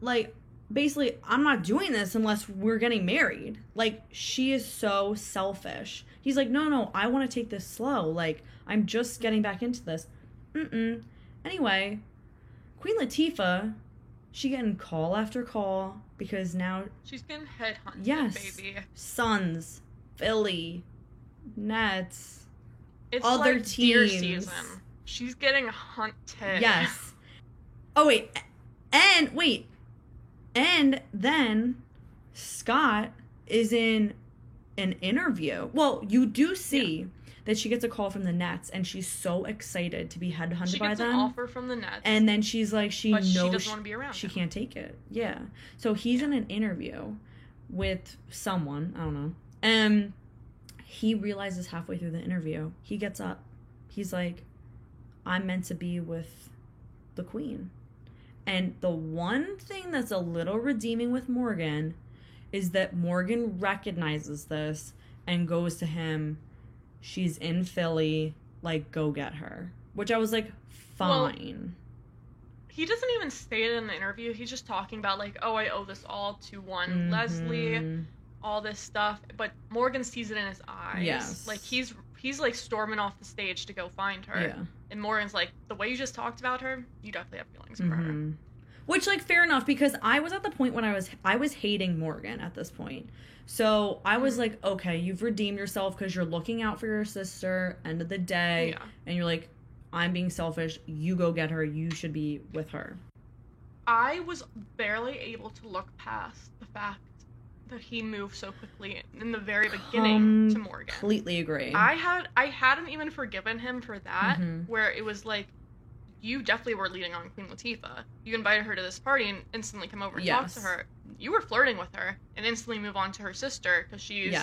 like, basically, I'm not doing this unless we're getting married. Like, she is so selfish. He's like, no, I want to take this slow. Like, I'm just getting back into this. Anyway, Queen Latifah, she getting call after call because now, She's getting headhunted, yes, baby. Suns, Philly, Nets, It's other like deer teams. season. She's getting hunted. Yes. Oh, and then Scott is in an interview. Well, you do see that she gets a call from the Nets, and she's so excited to be headhunted She by gets them. an offer from the Nets. And then she's like, but she doesn't want to be around she him. can't take it. Yeah. So he's in an interview with someone, I don't know. And he realizes halfway through the interview, he gets up. He's like, I'm meant to be with the queen. And the one thing that's a little redeeming with Morgan is that Morgan recognizes this and goes to him, she's in Philly, like, go get her. Which I was like, fine. He doesn't even say it in the interview. He's just talking about, like, oh, I owe this all to one Leslie, all this stuff. But Morgan sees it in his eyes. Yes. Like, he's like storming off the stage to go find her. Yeah. And Morgan's like, the way you just talked about her, you definitely have feelings for her. Which, like, fair enough, because I was at the point when I was hating Morgan at this point. So I was like, okay, you've redeemed yourself because you're looking out for your sister, end of the day. Yeah. And you're like, I'm being selfish. You go get her. You should be with her. I was barely able to look past the fact that he moved so quickly in the very beginning to Morgan. Completely agree. I hadn't even forgiven him for that, where it was like, you definitely were leading on Queen Latifah. You invited her to this party and instantly come over and talk to her. You were flirting with her and instantly move on to her sister because she's,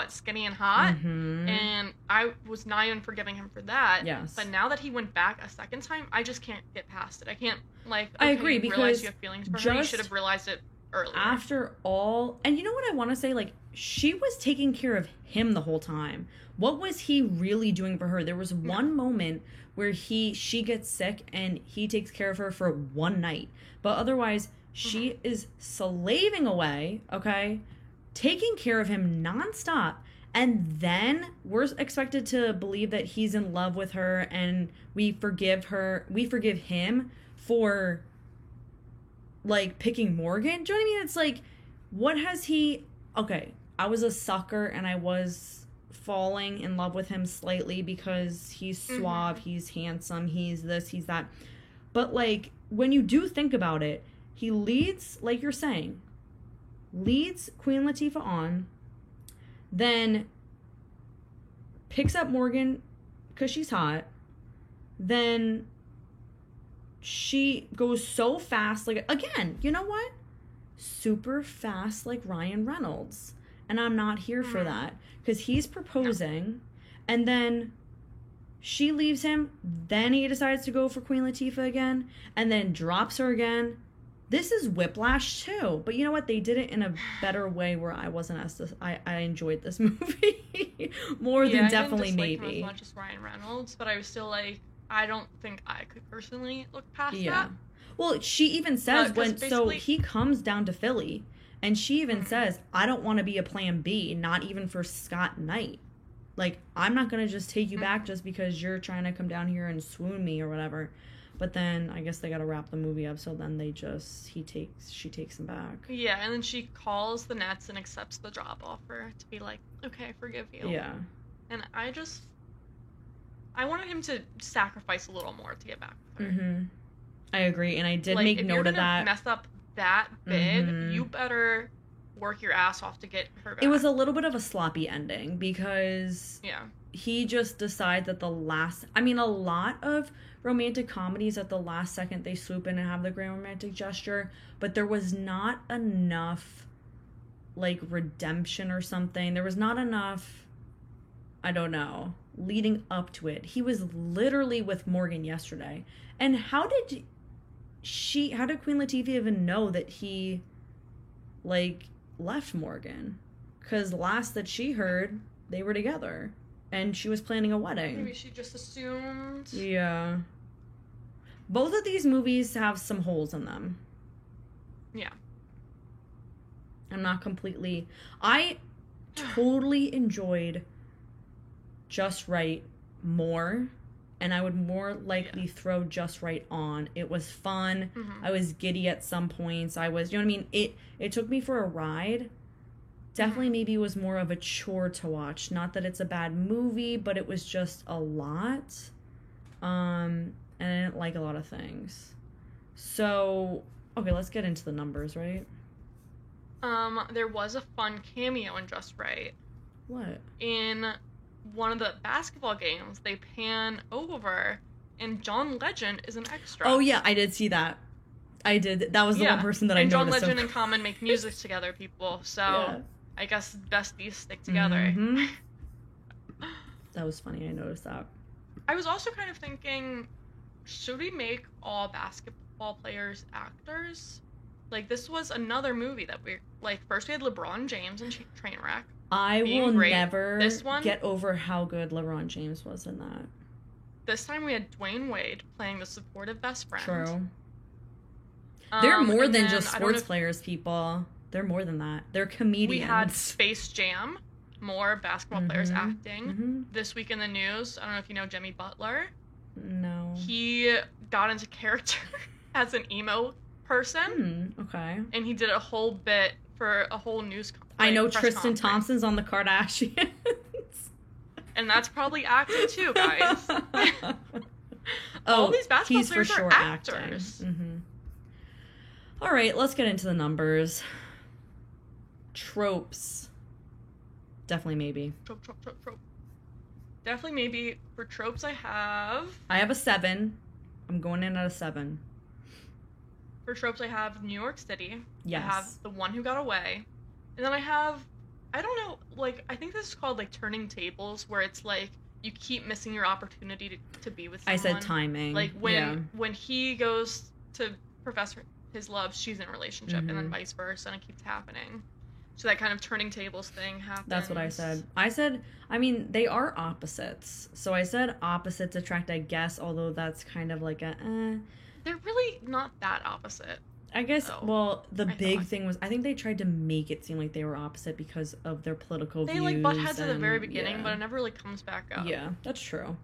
skinny and hot? And I was not even forgiving him for that. Yes. But now that he went back a second time, I just can't get past it. I can't, like, okay, I agree, you because realize you have feelings for her. You should have realized it earlier. After all, and you know what I want to say? Like, she was taking care of him the whole time. What was he really doing for her? There was one moment where she gets sick and he takes care of her for one night. But otherwise, she is slaving away, okay? Taking care of him nonstop. And then we're expected to believe that he's in love with her and we forgive him for, like, picking Morgan. Do you know what I mean? It's like, what has he... Okay, I was a sucker and I was falling in love with him slightly because he's suave, he's handsome, he's this, he's that. But, like, when you do think about it, he leads, like you're saying, leads Queen Latifah on, then picks up Morgan because she's hot, then she goes so fast, like, again, you know what? Super fast, like Ryan Reynolds. And I'm not here for that. Because he's proposing, and then she leaves him, then he decides to go for Queen Latifah again, and then drops her again. This is Whiplash too. But you know what? They did it in a better way where I wasn't as... I enjoyed this movie more than definitely maybe. I didn't dislike him as much as Ryan Reynolds, but I was still like, I don't think I could personally look past that. Well, she even says so he comes down to Philly, and she even says, I don't want to be a plan B, not even for Scott Knight. Like, I'm not going to just take you back just because you're trying to come down here and swoon me or whatever. But then I guess they got to wrap the movie up, so then she takes him back. Yeah, and then she calls the Nets and accepts the job offer to be like, okay, I forgive you. Yeah. And I wanted him to sacrifice a little more to get back with her. I agree, and I did make note of that. If you're gonna mess up that big, you better work your ass off to get her back. It was a little bit of a sloppy ending because yeah. he just decides that a lot of romantic comedies at the last second they swoop in and have the grand romantic gesture, but there was not enough like redemption or something. There was not enough, I don't know, leading up to it. He was literally with Morgan yesterday. And how did Queen Latifah even know that he like left Morgan? Because last that she heard, they were together. And she was planning a wedding. Maybe she just assumed. Yeah. Both of these movies have some holes in them. Yeah. I'm not completely... I totally enjoyed Just Right more. And I would more likely throw Just Right on. It was fun. Mm-hmm. I was giddy at some points. I was... You know what I mean? It took me for a ride. Definitely maybe it was more of a chore to watch. Not that it's a bad movie, but it was just a lot. And I didn't like a lot of things. So, okay, let's get into the numbers, right? There was a fun cameo in Just Right. What? In one of the basketball games, they pan over, and John Legend is an extra. Oh, yeah, I did see that. I did. That was the one person that I and noticed. John Legend and Common make music together, people. So... Yeah. I guess besties stick together. Mm-hmm. That was funny. I noticed that. I was also kind of thinking, should we make all basketball players actors? Like, this was another movie that we... Like, first we had LeBron James in Trainwreck. I will never get over how good LeBron James was in that. This time we had Dwayne Wade playing the supportive best friend. True. They're more than just sports players, people. They're more than that. They're comedians. We had Space Jam, more basketball players acting. This week in the news, I don't know if you know Jimmy Butler. No. He got into character as an emo person. Okay. And he did a whole bit for a whole news I know Tristan Thompson's on the Kardashians. And that's probably acting too, guys. All these basketball players are actors. All right, let's get into the numbers. Tropes. Definitely maybe. Trope. Definitely maybe. For tropes, I have a 7. I'm going in at a 7. For tropes, I have New York City. Yes. I have The One Who Got Away. And then I have, I don't know, like, I think this is called, like, turning tables, where it's, like, you keep missing your opportunity to be with someone. I said timing. Like, when he goes to profess his love, she's in a relationship, and then vice versa, and it keeps happening. So that kind of turning tables thing happens. That's what I said. I mean, they are opposites. So I said opposites attract, I guess, although that's kind of like a, They're really not that opposite. I guess, well, the big thing was, I think they tried to make it seem like they were opposite because of their political views. They, like, butt heads at the very beginning, but it never really comes back up. Yeah, that's true.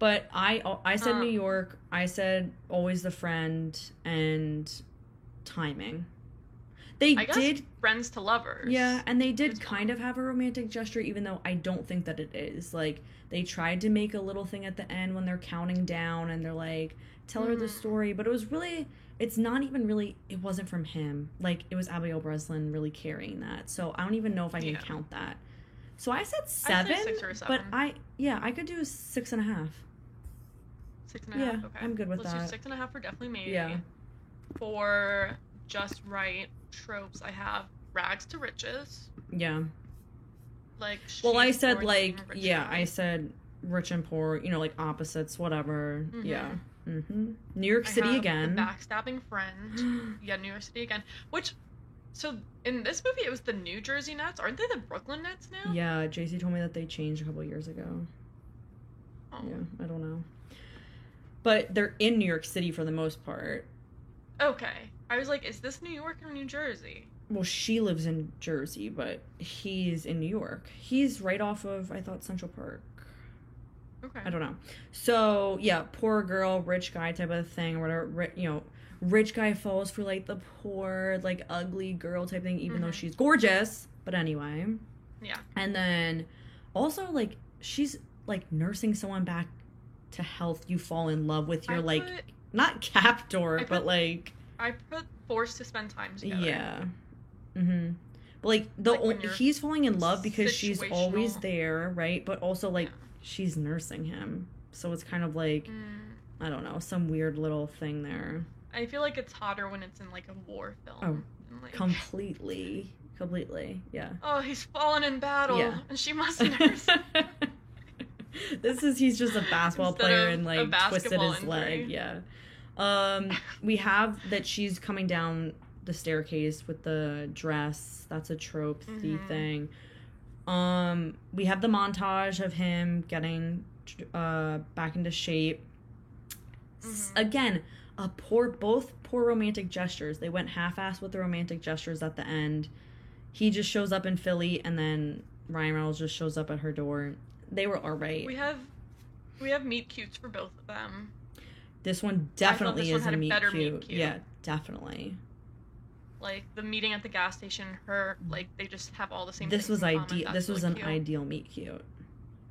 But I said New York, I said Always the Friend, and timing. I guess friends to lovers. Yeah, and they did kind of have a romantic gesture, even though I don't think that it is. Like, they tried to make a little thing at the end when they're counting down, and they're like, tell her the story. But it was really, it's not even really, it wasn't from him. Like, it was Abigail Breslin really carrying that. So I don't even know if I can count that. So I said 7, I'd say 6 or 7. But I could do 6.5. 6.5? Yeah, okay. I'm good with Let's that. do 6.5 for definitely maybe. Yeah. For Just Right tropes, I have Rags to Riches. Yeah. Like, well, I said, like, I said rich and poor, you know, like opposites, whatever. Yeah. New York City again. The backstabbing friend. Yeah, New York City again. Which, so in this movie, it was the New Jersey Nets. Aren't they the Brooklyn Nets now? Yeah, JC told me that they changed a couple years ago. Oh. Yeah, I don't know. But they're in New York City for the most part. Okay. I was like, is this New York or New Jersey? Well, she lives in Jersey, but he's in New York. He's right off of, I thought, Central Park. Okay. I don't know. So, yeah, poor girl, rich guy type of thing, or whatever, you know, rich guy falls for, like, the poor, like, ugly girl type thing, even though she's gorgeous. But anyway. Yeah. And then, also, like, she's, like, nursing someone back to health. You fall in love with your, not captor, but, like... I put forced to spend time together. Yeah. But like Like, when you're he's falling in love because she's always situational. there, right? But also like Yeah. she's nursing him, so it's kind of like I don't know, some weird little thing there. I feel like it's hotter when it's in like a war film. Oh, And, like, completely, yeah. oh, he's fallen in battle, Yeah. and she must nurse him. He's just a basketball Instead player of and a like twisted basketball his injury. leg. Yeah. We have that she's coming down the staircase with the dress. That's a trope thing. We have the montage of him getting back into shape. Again, both poor romantic gestures. They went half-assed with the romantic gestures at the end. He just shows up in Philly, and then Ryan Reynolds just shows up at her door. They were all right. We have meet cutes for both of them. This one definitely this one is had a a meet better cute. meet cute. Yeah, definitely. Like the meeting at the gas station, like they just have all the same. This things was in common. ideal. That's This was really an cute. ideal meet cute.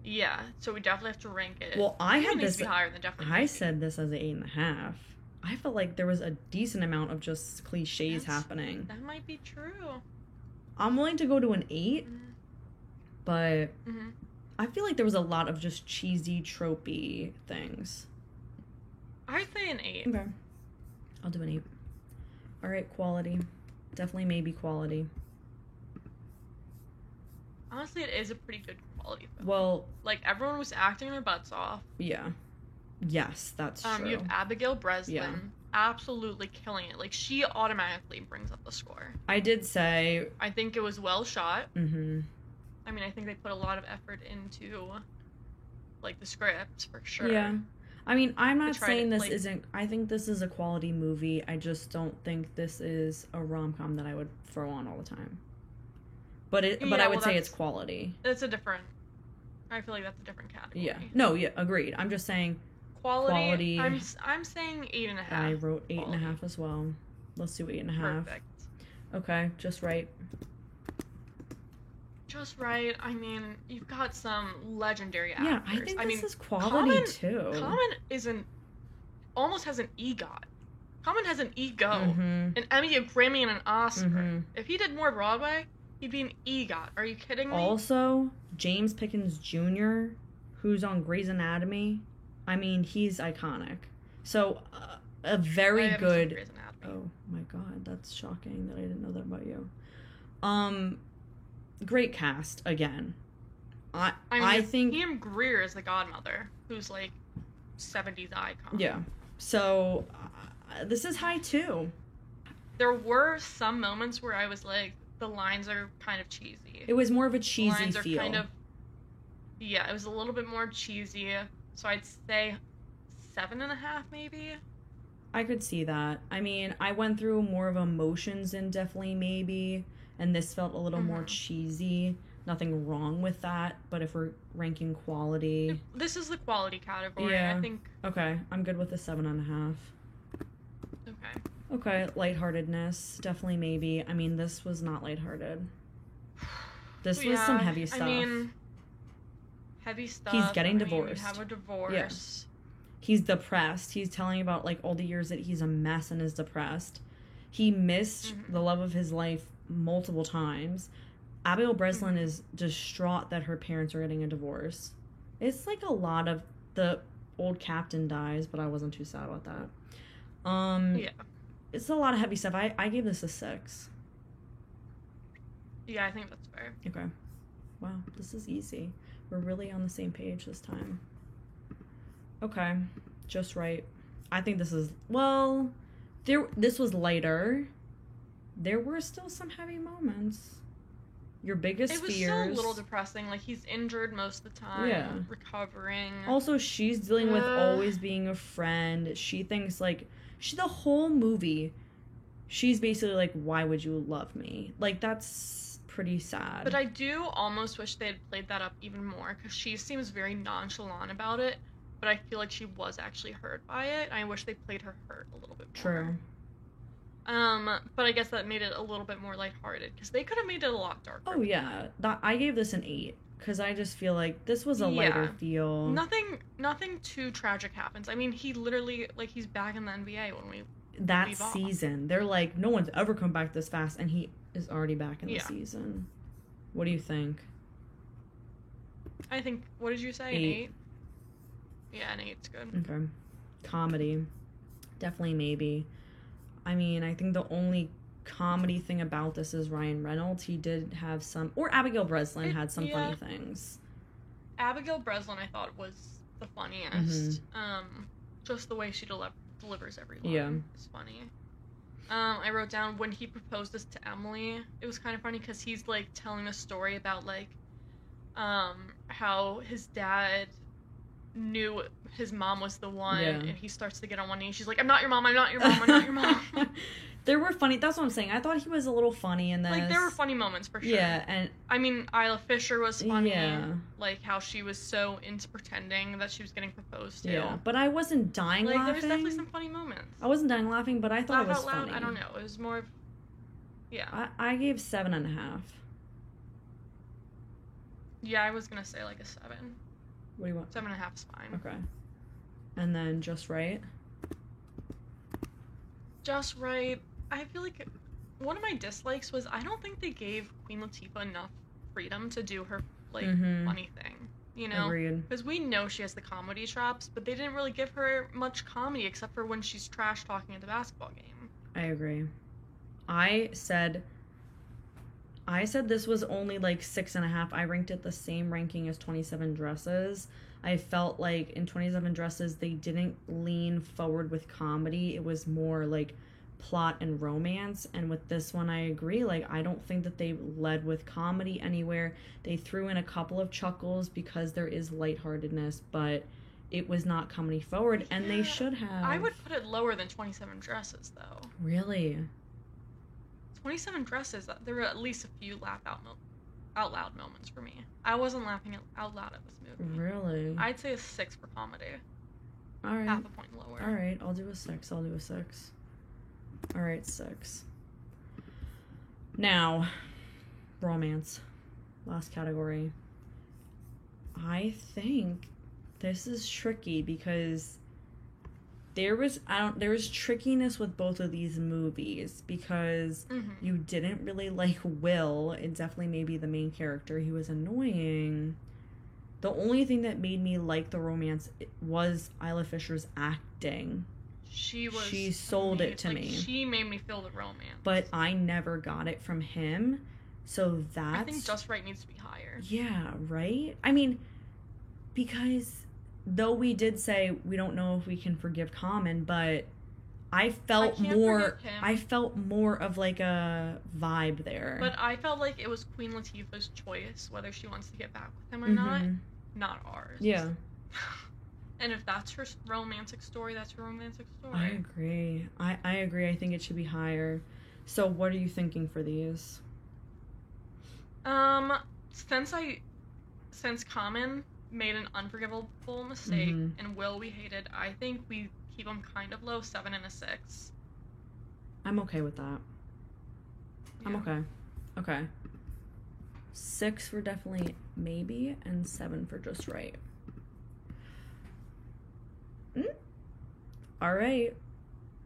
Yeah, so we definitely have to rank it. Well, I It had needs this. to be higher than definitely. I said this as an 8.5. I felt like there was a decent amount of just cliches happening. That might be true. I'm willing to go to an 8, Mhm. but Mhm. I feel like there was a lot of just cheesy, tropey things. I'd say an 8. Okay. I'll do an 8. All right, quality. Definitely maybe quality. Honestly, it is a pretty good quality film. Well, Like everyone was acting their butts off. yeah. Yes, that's true. You have Abigail Breslin Yeah. absolutely killing it. Like she automatically brings up the score. I did say, I think it was well shot. mm-hmm. I mean, I think they put a lot of effort into like the script for sure. Yeah. I mean, I'm not tried saying it, this like- isn't. I think this is a quality movie. I just don't think this is a rom-com that I would throw on all the time. But I Yeah, would well, say it's that's- quality. It's a different. I feel like that's a different category. Yeah. No. Yeah. Agreed. I'm just saying. Quality. I'm saying 8.5. I wrote 8.5 quality. as well. Let's do 8.5. Perfect. Okay. Just right. Just right. I mean, you've got some legendary actors. Yeah. I think this mean, is quality Common- too. Common almost has an EGOT. Common has an ego, Mm-hmm. an Emmy, a Grammy, and an Oscar. Mhm. If he did more Broadway, he'd be an EGOT. Are you kidding me? Also, James Pickens Jr., who's on Grey's Anatomy. I mean, he's iconic. So, a I very haven't seen good. Grey's Anatomy. Oh my god, that's shocking that I didn't know that about you. Great cast again. I mean, think Pam Grier is the godmother, who's like 70s icon. yeah. So this is high too. There were some moments where I was like, the lines are kind of cheesy. It was more of a The cheesy lines are feel. kind of, yeah, it was a little bit more cheesy. So I'd say 7.5 maybe. I could see that. I mean, I went through more of emotions and definitely maybe, and this felt a little more Mhm. cheesy. Nothing wrong with that, but if we're ranking quality, This is the quality category. Yeah. I think. okay, I'm good with a 7.5. Okay. Okay, lightheartedness, definitely maybe. I mean, this was not lighthearted. This was some Yeah, heavy stuff. I mean, heavy stuff. getting I mean, we divorced. have a divorce. He's depressed. He's telling about like all the years that he's a mess and is depressed. He missed Mhm. the love of his life multiple times. Abigail Breslin Mhm. is distraught that her parents are getting a divorce. It's like a lot of the old captain dies, but I wasn't too sad about that. Yeah. It's a lot of heavy stuff. I gave this a 6. Yeah, I think that's fair. Okay. Wow, this is easy. We're really on the same page this time. Okay, just right. I think this is this was lighter. There were still some heavy moments. Your biggest It was fears. still a little depressing. Like, he's injured most of the time. Yeah. Recovering. Also, she's dealing with always being a friend. She thinks like the whole movie. She's basically like, "Why would you love me?" Like that's pretty sad. But I do almost wish they had played that up even more, because she seems very nonchalant about it, but I feel like she was actually hurt by it. I wish they played her hurt a little bit more. True. But I guess that made it a little bit more lighthearted, because they could have made it a lot darker. Oh yeah, I gave this an 8 because I just feel like this was a lighter Yeah. feel. Nothing too tragic happens. I mean, he literally, he's back in the NBA when we That leave off. season, they're like, no one's ever come back this fast, and he is already back in the Yeah. season. What do you think? I think, what did you say? 8. Yeah, an 8's good. Okay. Comedy. Definitely maybe. I mean, I think the only comedy thing about this is Ryan Reynolds. He did have some, or Abigail Breslin had some funny things. Abigail Breslin, I thought, was the funniest. Just the way she delivers every line is funny. I wrote down when he proposed this to Emily, it was kind of funny because he's, like, telling a story about, like, how his dad knew his mom was the one, and he starts to get on one knee, and she's like, I'm not your mom, I'm not your mom, I'm not your mom. There were funny, that's what I'm saying. I thought he was a little funny in this. Like, there were funny moments, for sure. Yeah, and... I mean, Isla Fisher was funny. Yeah. Like, how she was so into pretending that she was getting proposed to. Yeah, but I wasn't dying laughing. Like, there's definitely some funny moments. I wasn't dying laughing, but I thought it was funny. I don't know. It was more of... Yeah. I gave 7.5. Yeah, I was gonna say, like, a 7. What do you want? 7.5 is fine. Okay. And then Just Right? Just Right. I feel like one of my dislikes was I don't think they gave Queen Latifah enough freedom to do her, like, funny thing. You know? Agreed. Because we know she has the comedy chops, but they didn't really give her much comedy except for when she's trash talking at the basketball game. I agree. I said this was only like 6.5. I ranked it the same ranking as 27 Dresses. I felt like in 27 Dresses, they didn't lean forward with comedy. It was more like plot and romance. And with this one, I agree. Like, I don't think that they led with comedy anywhere. They threw in a couple of chuckles because there is lightheartedness, but it was not comedy forward, and they should have. I would put it lower than 27 Dresses, though. Really? 27 Dresses, there were at least a few laugh out loud moments for me. I wasn't laughing out loud at this movie. Really? I'd say a 6 for comedy. All right. Half a point lower. All right, I'll do a 6. All right, 6. Now, romance. Last category. I think this is tricky because there was trickiness with both of these movies because you didn't really like Will. It definitely may be the main character. He was annoying. The only thing that made me like the romance was Isla Fisher's acting. She sold it to me. She made me feel the romance. But I never got it from him. So that's... I think Just Right needs to be higher. Yeah, right? I mean, because though we did say we don't know if we can forgive Common, but I felt more of like a vibe there. But I felt like it was Queen Latifah's choice whether she wants to get back with him or not ours. Yeah. And if that's her romantic story, that's her romantic story. I agree. I agree. I think it should be higher. So what are you thinking for these? Since Common made an unforgivable mistake and Will we hated, I think we keep him kind of low, 7 and a 6. I'm okay with that. Yeah. I'm okay. Okay. 6 for definitely maybe and 7 for Just Right. All right.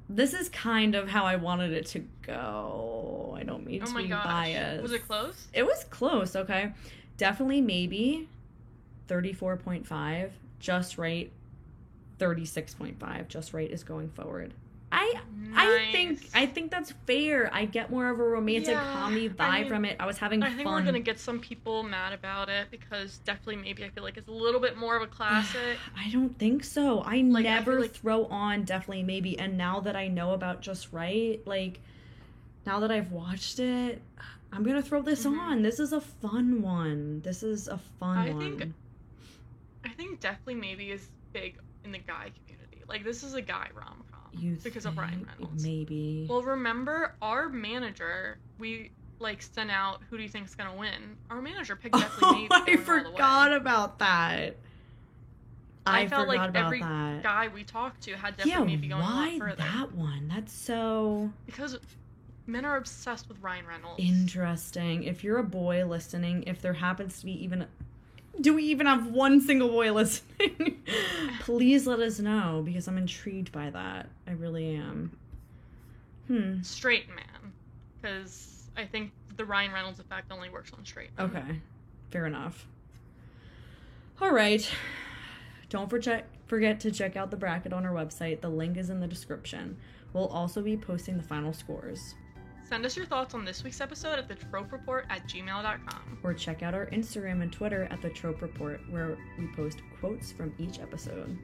This is kind of how I wanted it to go. I don't mean to be biased. Was it close? It was close, okay. Definitely maybe 34.5. Just Right 36.5. Just Right is going forward. I think that's fair. I get more of a romantic comedy vibe from it. I was having fun. I think we're gonna get some people mad about it because definitely maybe I feel like it's a little bit more of a classic. I don't think so. I never throw on Definitely Maybe, and now that I know about Just Right, like now that I've watched it, I'm gonna throw this on. This is a fun one. I think Definitely Maybe is big in the guy community. Like, this is a guy rom-com because of Ryan Reynolds. Maybe. Well, remember our manager, we sent out who do you think's gonna win. Our manager picked Definitely Maybe. I forgot about that. I felt like every guy we talked to had Definitely Maybe going a lot further. Why that one? That's so... Because men are obsessed with Ryan Reynolds. Interesting. If you're a boy listening, if there happens to be even... Do we even have one single boy listening? Please let us know, because I'm intrigued by that. I really am. Straight man. Because I think the Ryan Reynolds effect only works on straight men. Okay, fair enough. All right. Don't forget to check out the bracket on our website. The link is in the description. We'll also be posting the final scores. Send us your thoughts on this week's episode at thetropereport@gmail.com. Or check out our Instagram and Twitter at The Trope Report, where we post quotes from each episode.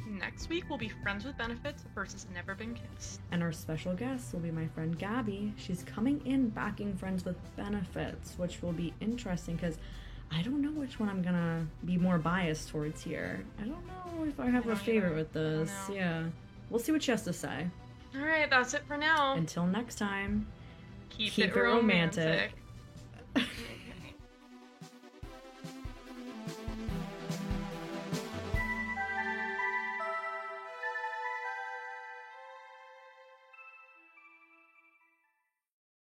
Next week will be Friends with Benefits versus Never Been Kissed. And our special guest will be my friend Gabby. She's coming in backing Friends with Benefits, which will be interesting because I don't know which one I'm gonna be more biased towards here. I don't know if I have a favorite with this. Yeah. We'll see what she has to say. Alright, that's it for now. Until next time, Keep it romantic.